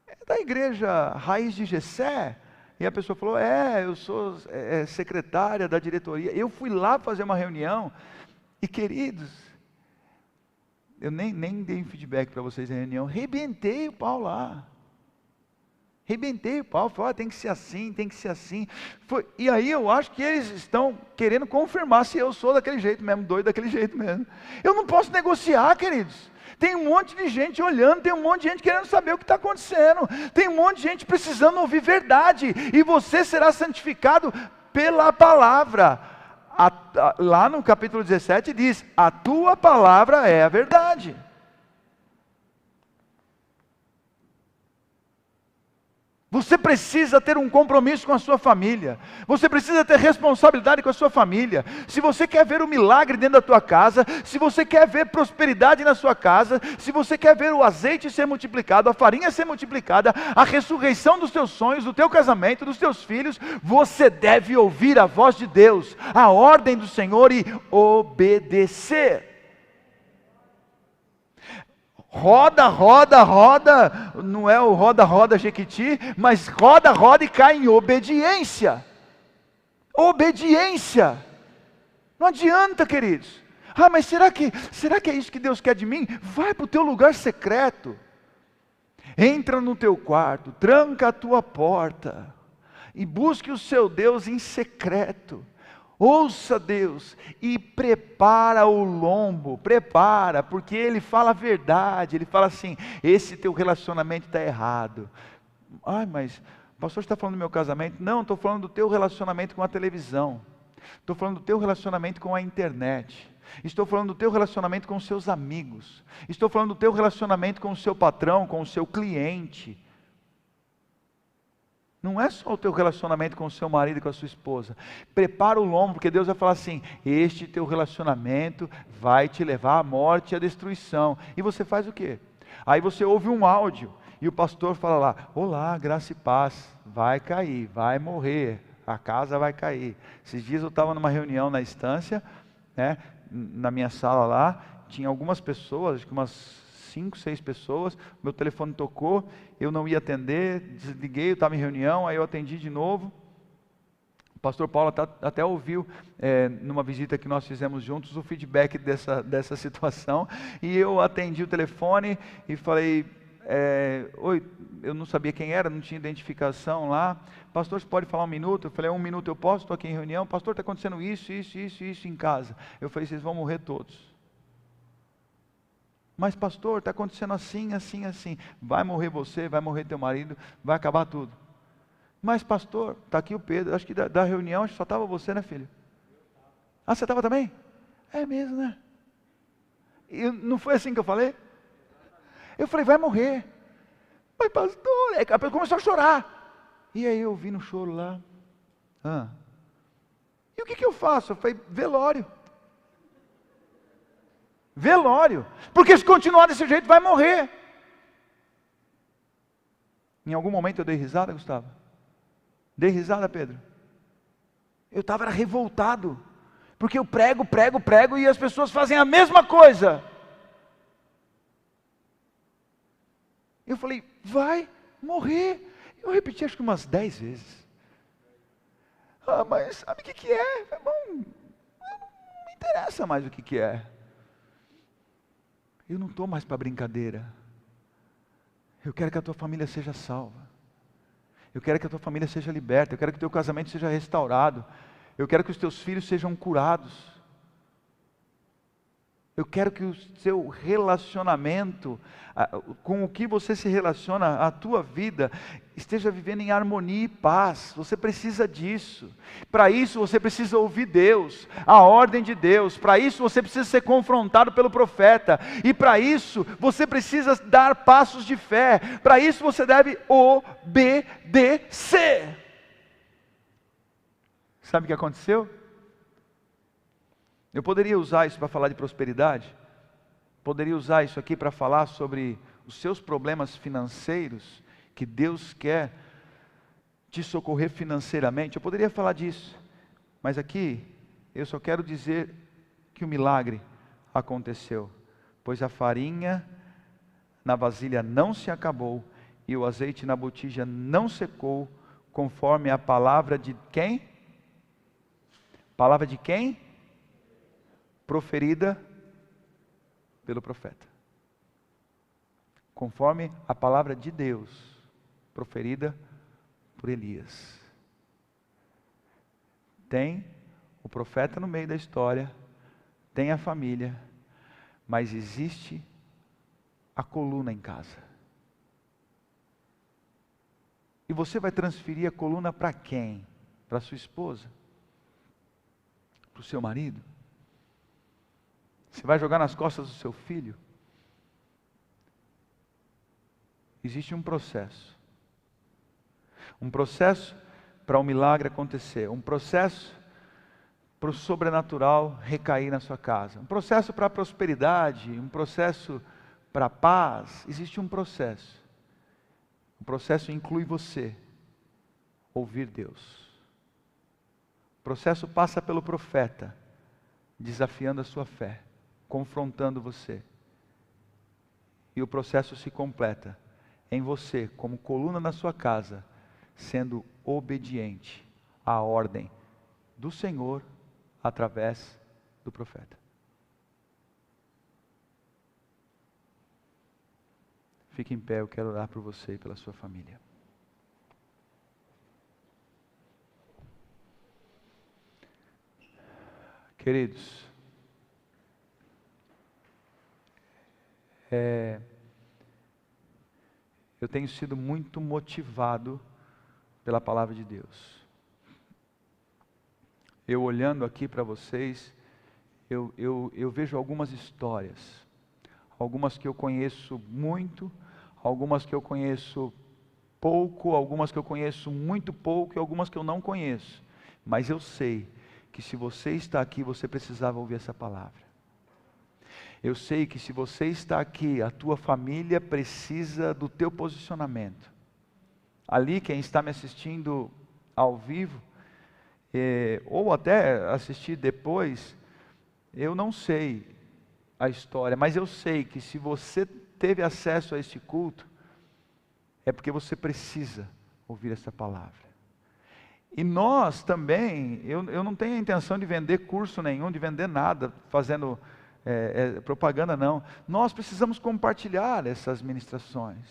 é da igreja Raiz de Jessé? E a pessoa falou, eu sou secretária da diretoria. Eu fui lá fazer uma reunião, e queridos, eu nem dei feedback para vocês na reunião, rebentei o pau lá. Rebentei o pau, falei, tem que ser assim, tem que ser assim. E aí eu acho que eles estão querendo confirmar se eu sou daquele jeito mesmo, doido daquele jeito mesmo. Eu não posso negociar, queridos. Tem um monte de gente olhando, tem um monte de gente querendo saber o que está acontecendo. Tem um monte de gente precisando ouvir verdade. E você será santificado pela palavra. Lá no capítulo 17 diz, a tua palavra é a verdade. Você precisa ter um compromisso com a sua família. Você precisa ter responsabilidade com a sua família. Se você quer ver o milagre dentro da tua casa, se você quer ver prosperidade na sua casa, se você quer ver o azeite ser multiplicado, a farinha ser multiplicada, a ressurreição dos teus sonhos, do teu casamento, dos teus filhos, você deve ouvir a voz de Deus, a ordem do Senhor e obedecer. Roda, roda, roda, não é o roda, roda, Jequiti, mas roda, roda e cai em obediência. Obediência. Não adianta, queridos. Mas será que é isso que Deus quer de mim? Vai para o teu lugar secreto. Entra no teu quarto, tranca a tua porta e busque o seu Deus em secreto. Ouça Deus e prepara o lombo, prepara, porque Ele fala a verdade, Ele fala assim, esse teu relacionamento está errado. Mas o pastor está falando do meu casamento? Não, estou falando do teu relacionamento com a televisão, estou falando do teu relacionamento com a internet, estou falando do teu relacionamento com os seus amigos, estou falando do teu relacionamento com o seu patrão, com o seu cliente. Não é só o teu relacionamento com o seu marido e com a sua esposa. Prepara o lombo, porque Deus vai falar assim, este teu relacionamento vai te levar à morte e à destruição. E você faz o quê? Aí você ouve um áudio, e o pastor fala lá, olá, graça e paz, vai cair, vai morrer, a casa vai cair. Esses dias eu estava numa reunião na estância, né, na minha sala lá, tinha algumas pessoas, acho que umas 5, 6 pessoas, meu telefone tocou, eu não ia atender, desliguei, eu estava em reunião, aí eu atendi de novo. O pastor Paulo até ouviu, numa visita que nós fizemos juntos, o feedback dessa situação, e eu atendi o telefone e falei, oi, eu não sabia quem era, não tinha identificação lá, pastor, você pode falar 1 minuto? Eu falei, 1 minuto eu posso, estou aqui em reunião, pastor, está acontecendo isso em casa. Eu falei, vocês vão morrer todos. Mas pastor, está acontecendo assim, assim, assim. Vai morrer você, vai morrer teu marido, vai acabar tudo. Mas pastor, está aqui o Pedro, acho que da reunião acho que só estava você, né, filho? Você estava também? É mesmo, né? E não foi assim que eu falei? Eu falei, vai morrer. Mas pastor, a pessoa começou a chorar. E aí eu vi no choro lá. E o que eu faço? Eu falei, velório. Velório, porque se continuar desse jeito vai morrer. Em algum momento eu dei risada, Gustavo? Dei risada, Pedro? Eu estava revoltado, porque eu prego e as pessoas fazem a mesma coisa. Eu falei, vai morrer. Eu repeti acho que umas 10 vezes. Mas sabe o que é? Bom, não me interessa mais o que é. Eu não estou mais para brincadeira. Eu quero que a tua família seja salva. Eu quero que a tua família seja liberta. Eu quero que o teu casamento seja restaurado. Eu quero que os teus filhos sejam curados. Eu quero que o seu relacionamento, com o que você se relaciona, a tua vida, esteja vivendo em harmonia e paz. Você precisa disso. Para isso você precisa ouvir Deus, a ordem de Deus. Para isso você precisa ser confrontado pelo profeta. E para isso você precisa dar passos de fé. Para isso você deve obedecer. Sabe o que aconteceu? Eu poderia usar isso para falar de prosperidade, poderia usar isso aqui para falar sobre os seus problemas financeiros, que Deus quer te socorrer financeiramente, eu poderia falar disso, mas aqui eu só quero dizer que o milagre aconteceu, pois a farinha na vasilha não se acabou e o azeite na botija não secou, conforme a palavra de quem? Palavra de quem? Proferida pelo profeta. Conforme a palavra de Deus, proferida por Elias. Tem o profeta no meio da história, tem a família, mas existe a coluna em casa. E você vai transferir a coluna para quem? Para sua esposa? Para o seu marido? Você vai jogar nas costas do seu filho? Existe um processo para o milagre acontecer, um processo para o sobrenatural recair na sua casa, um processo para a prosperidade, um processo para a paz. Existe um processo. O processo inclui você ouvir Deus. O processo passa pelo profeta, desafiando a sua fé, confrontando você. E o processo se completa em você, como coluna na sua casa, sendo obediente à ordem do Senhor através do profeta. Fique em pé, eu quero orar por você e pela sua família. Queridos, eu tenho sido muito motivado pela palavra de Deus. Eu olhando aqui para vocês, eu vejo algumas histórias, algumas que eu conheço muito, algumas que eu conheço pouco, algumas que eu conheço muito pouco e algumas que eu não conheço. Mas eu sei que se você está aqui, você precisava ouvir essa palavra. Eu sei que se você está aqui, a tua família precisa do teu posicionamento. Ali, quem está me assistindo ao vivo, ou até assistir depois, eu não sei a história, mas eu sei que se você teve acesso a este culto, é porque você precisa ouvir essa palavra. E nós também, eu não tenho a intenção de vender curso nenhum, de vender nada, fazendo propaganda não. Nós precisamos compartilhar essas ministrações.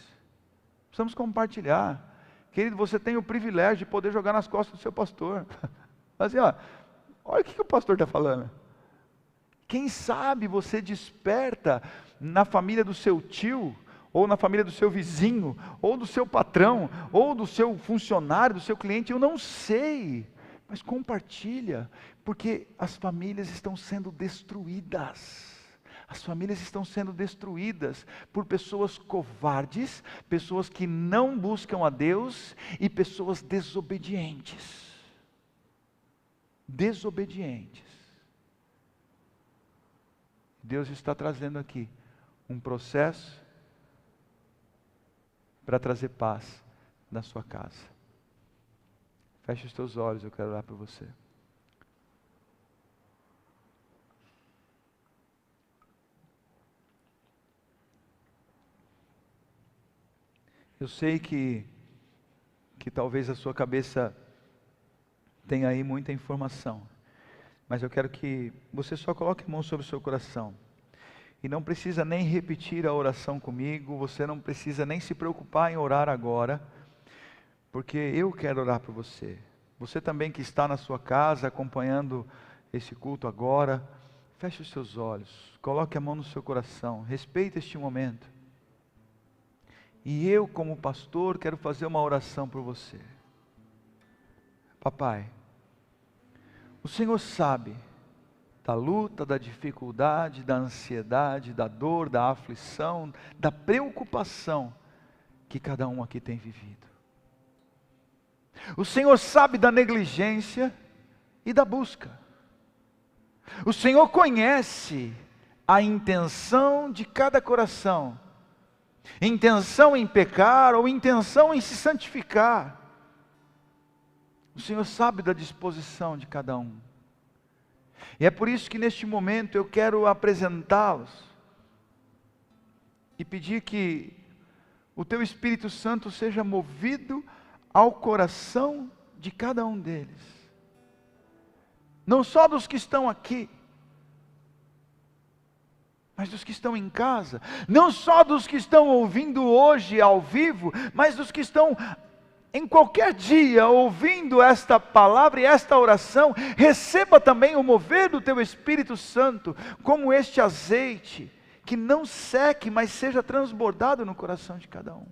Precisamos compartilhar. Querido, você tem o privilégio de poder jogar nas costas do seu pastor. Assim, olha o que o pastor está falando. Quem sabe você desperta na família do seu tio, ou na família do seu vizinho, ou do seu patrão, ou do seu funcionário, do seu cliente, eu não sei, mas compartilha, porque as famílias estão sendo destruídas. As famílias estão sendo destruídas por pessoas covardes, pessoas que não buscam a Deus e pessoas desobedientes. Desobedientes. Deus está trazendo aqui um processo para trazer paz na sua casa. Feche os teus olhos, eu quero orar por você. Eu sei que talvez a sua cabeça tenha aí muita informação, mas eu quero que você só coloque a mão sobre o seu coração. E não precisa nem repetir a oração comigo, você não precisa nem se preocupar em orar agora, porque eu quero orar por você. Você também que está na sua casa acompanhando esse culto agora, feche os seus olhos, coloque a mão no seu coração, respeite este momento. E eu, como pastor, quero fazer uma oração por você. Papai, o Senhor sabe da luta, da dificuldade, da ansiedade, da dor, da aflição, da preocupação que cada um aqui tem vivido. O Senhor sabe da negligência e da busca. O Senhor conhece a intenção de cada coração. Intenção em pecar ou intenção em se santificar. O Senhor sabe da disposição de cada um. E é por isso que neste momento eu quero apresentá-los e pedir que o Teu Espírito Santo seja movido ao coração de cada um deles. Não só dos que estão aqui, mas dos que estão em casa. Não só dos que estão ouvindo hoje ao vivo, mas dos que estão em qualquer dia ouvindo esta palavra e esta oração. Receba também o mover do Teu Espírito Santo, como este azeite, que não seque, mas seja transbordado no coração de cada um.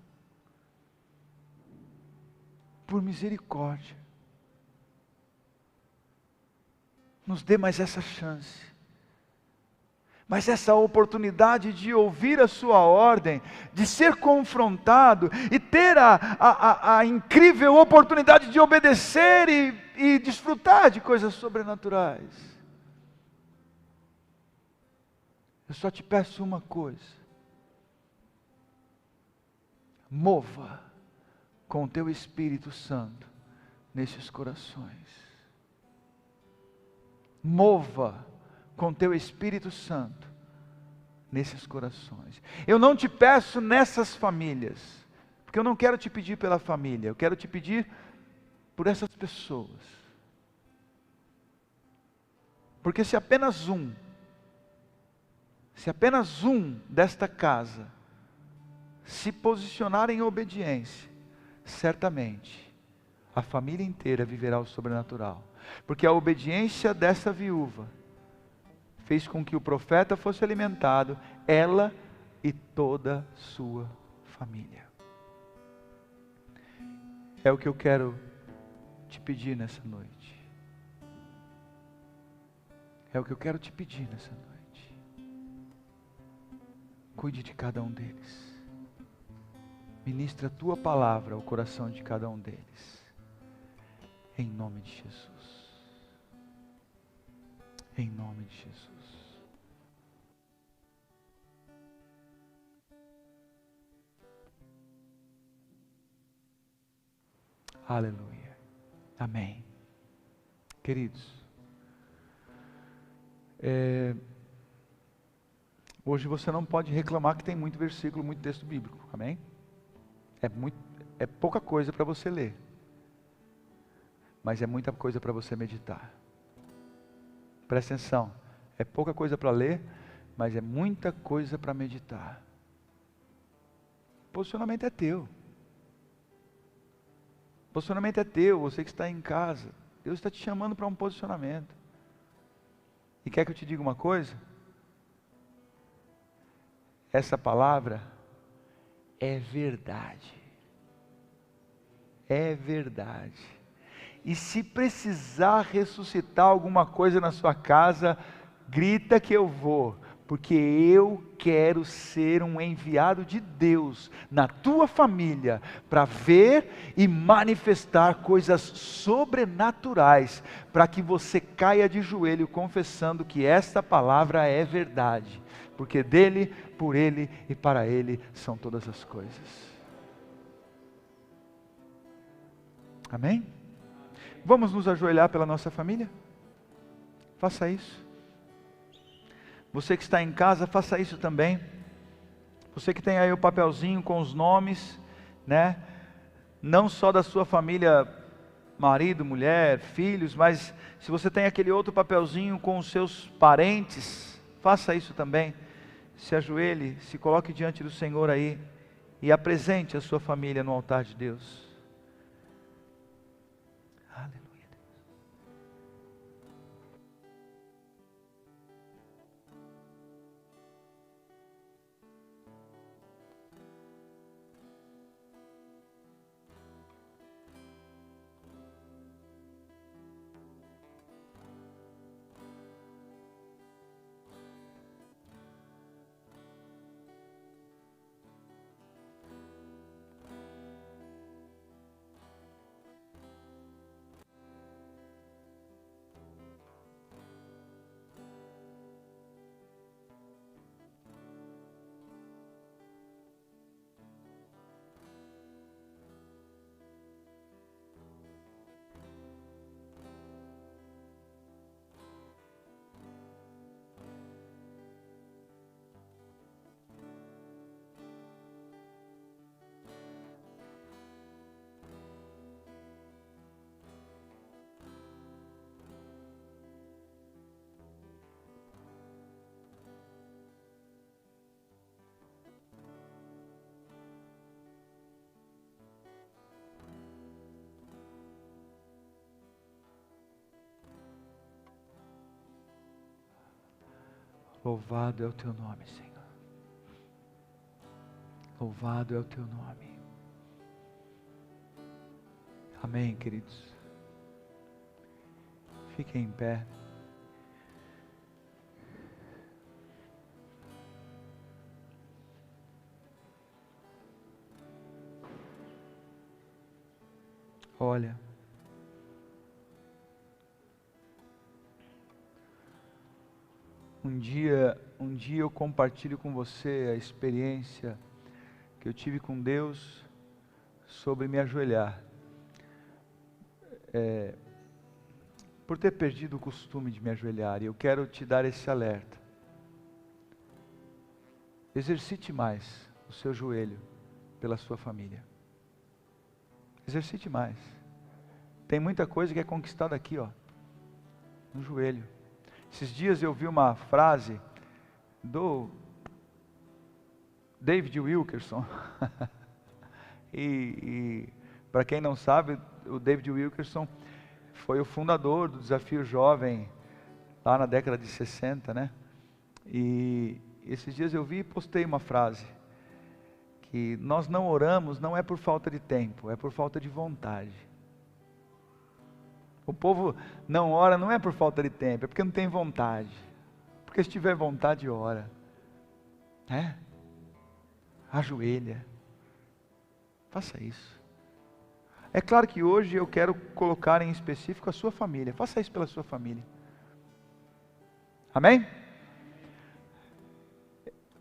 Por misericórdia, nos dê mais essa chance, mais essa oportunidade de ouvir a Sua ordem, de ser confrontado e ter a incrível oportunidade de obedecer e desfrutar de coisas sobrenaturais. Eu só te peço uma coisa: mova com o Teu Espírito Santo nesses corações. Mova com Teu Espírito Santo nesses corações. Eu não te peço nessas famílias, porque eu não quero te pedir pela família, eu quero te pedir por essas pessoas. Porque se apenas um desta casa se posicionar em obediência, certamente a família inteira viverá o sobrenatural. Porque a obediência dessa viúva fez com que o profeta fosse alimentado, ela e toda a sua família. É o que eu quero te pedir nessa noite. É o que eu quero te pedir nessa noite. Cuide de cada um deles. Ministra a Tua palavra ao coração de cada um deles. Em nome de Jesus. Em nome de Jesus. Aleluia. Amém. Queridos, hoje você não pode reclamar que tem muito versículo, muito texto bíblico. Amém? É pouca coisa para você ler, mas é muita coisa para você meditar. Presta atenção, é pouca coisa para ler, mas é muita coisa para meditar. O posicionamento é teu. O posicionamento é teu, você que está em casa. Deus está te chamando para um posicionamento. E quer que eu te diga uma coisa? Essa palavra é verdade. É verdade. E se precisar ressuscitar alguma coisa na sua casa, grita que eu vou, porque eu quero ser um enviado de Deus na tua família, para ver e manifestar coisas sobrenaturais, para que você caia de joelho confessando que esta palavra é verdade, porque dele, por ele e para ele são todas as coisas. Amém? Vamos nos ajoelhar pela nossa família? Faça isso. Você que está em casa, faça isso também. Você que tem aí o papelzinho com os nomes, né? Não só da sua família, marido, mulher, filhos, mas se você tem aquele outro papelzinho com os seus parentes, faça isso também. Se ajoelhe, se coloque diante do Senhor aí e apresente a sua família no altar de Deus. Louvado é o teu nome, Senhor. Louvado é o teu nome. Amém, queridos. Fiquem em pé. Olha, um dia eu compartilho com você a experiência que eu tive com Deus sobre me ajoelhar. Por ter perdido o costume de me ajoelhar, e eu quero te dar esse alerta. Exercite mais o seu joelho pela sua família. Exercite mais. Tem muita coisa que é conquistada aqui, ó, no joelho. Esses dias eu vi uma frase do David Wilkerson. e para quem não sabe, o David Wilkerson foi o fundador do Desafio Jovem lá na década de 60, né? E esses dias eu vi e postei uma frase, que nós não oramos não é por falta de tempo, é por falta de vontade. O povo não ora não é por falta de tempo, é porque não tem vontade. Porque se tiver vontade, ora. Ajoelha. Faça isso. É claro que hoje eu quero colocar em específico a sua família. Faça isso pela sua família. Amém?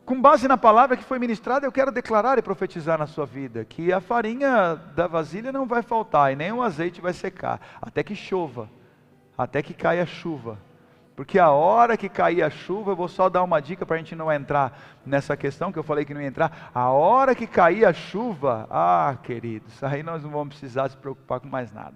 Com base na palavra que foi ministrada, eu quero declarar e profetizar na sua vida que a farinha da vasilha não vai faltar e nem o azeite vai secar, até que chova, até que caia a chuva. Porque a hora que cair a chuva, eu vou só dar uma dica para a gente não entrar nessa questão que eu falei que não ia entrar. A hora que cair a chuva, queridos, aí nós não vamos precisar se preocupar com mais nada.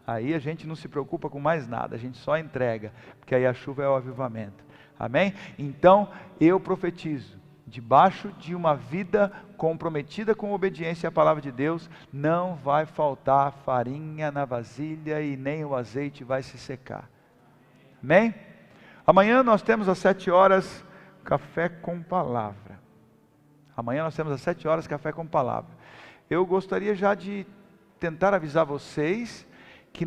Aí a gente não se preocupa com mais nada, a gente só entrega, porque aí a chuva é o avivamento. Amém? Então, eu profetizo, debaixo de uma vida comprometida com obediência à palavra de Deus, não vai faltar farinha na vasilha e nem o azeite vai se secar. Amém? Amanhã nós temos às 7 horas, café com palavra. Amanhã nós temos às 7 horas, café com palavra. Eu gostaria já de tentar avisar vocês, que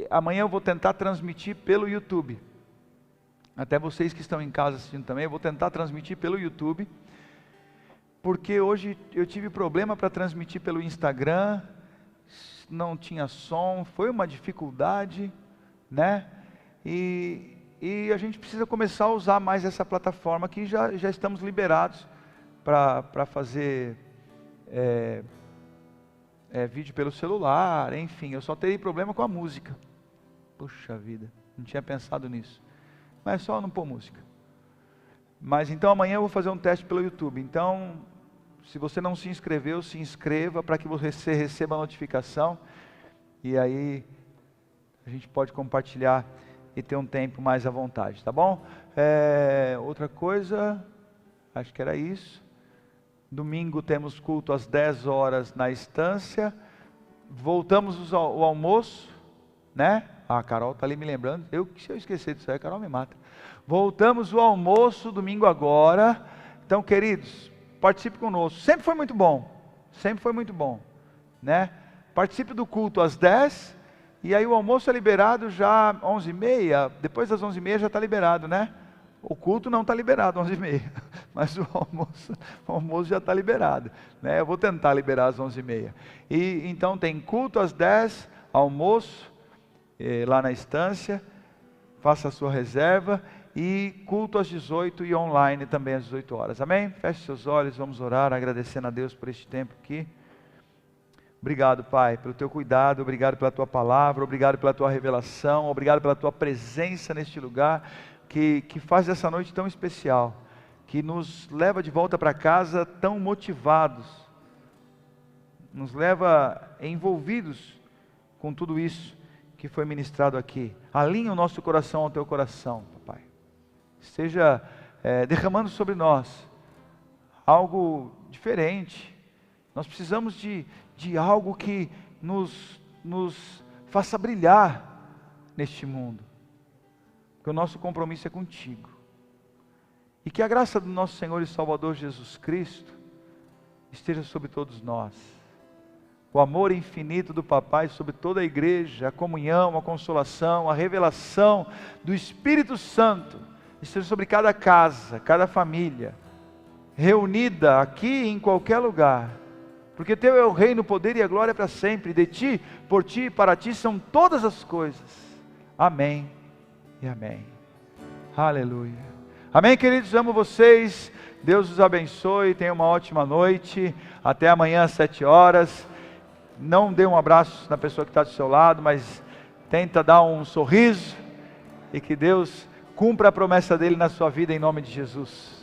amanhã eu vou tentar transmitir pelo YouTube. Até vocês que estão em casa assistindo também, eu vou tentar transmitir pelo YouTube, porque hoje eu tive problema para transmitir pelo Instagram, não tinha som, foi uma dificuldade, né? E a gente precisa começar a usar mais essa plataforma, que já estamos liberados para fazer vídeo pelo celular, enfim, eu só terei problema com a música. Puxa vida, não tinha pensado nisso. Mas é só não pôr música. Mas então amanhã eu vou fazer um teste pelo YouTube. Então, se você não se inscreveu, se inscreva para que você receba a notificação. E aí a gente pode compartilhar e ter um tempo mais à vontade, tá bom? Outra coisa, acho que era isso. Domingo temos culto às 10 horas na estância. Voltamos ao almoço, né? A Carol está ali me lembrando. Se eu esquecer disso aí, a Carol me mata. Voltamos o almoço domingo agora. Então, queridos, participe conosco. Sempre foi muito bom. Sempre foi muito bom, né? Participe do culto às 10. E aí o almoço é liberado já 11h30. Depois das 11h30 já está liberado, né? O culto não está liberado 11h30. Mas o almoço já está liberado, né? Eu vou tentar liberar às 11h30. E então tem culto às 10, almoço lá na estância, faça a sua reserva, e culto às 18 e online também às 18 horas, amém? Feche seus olhos, vamos orar, agradecendo a Deus por este tempo aqui. Obrigado, Pai, pelo teu cuidado, obrigado pela tua palavra, obrigado pela tua revelação, obrigado pela tua presença neste lugar, que faz essa noite tão especial, que nos leva de volta para casa tão motivados, nos leva envolvidos com tudo isso que foi ministrado aqui. Alinha o nosso coração ao teu coração, papai. Esteja derramando sobre nós algo diferente. Nós precisamos de algo que nos faça brilhar neste mundo. Porque o nosso compromisso é contigo. E que a graça do nosso Senhor e Salvador Jesus Cristo esteja sobre todos nós. O amor infinito do Papai sobre toda a igreja, a comunhão, a consolação, a revelação do Espírito Santo esteja sobre cada casa, cada família, reunida aqui em qualquer lugar. Porque teu é o reino, o poder e a glória para sempre. De ti, por ti e para ti são todas as coisas. Amém e amém. Aleluia. Amém, queridos? Amo vocês. Deus os abençoe. Tenha uma ótima noite. Até amanhã às 7 horas. Não dê um abraço na pessoa que está do seu lado, mas tenta dar um sorriso. E que Deus cumpra a promessa dele na sua vida em nome de Jesus.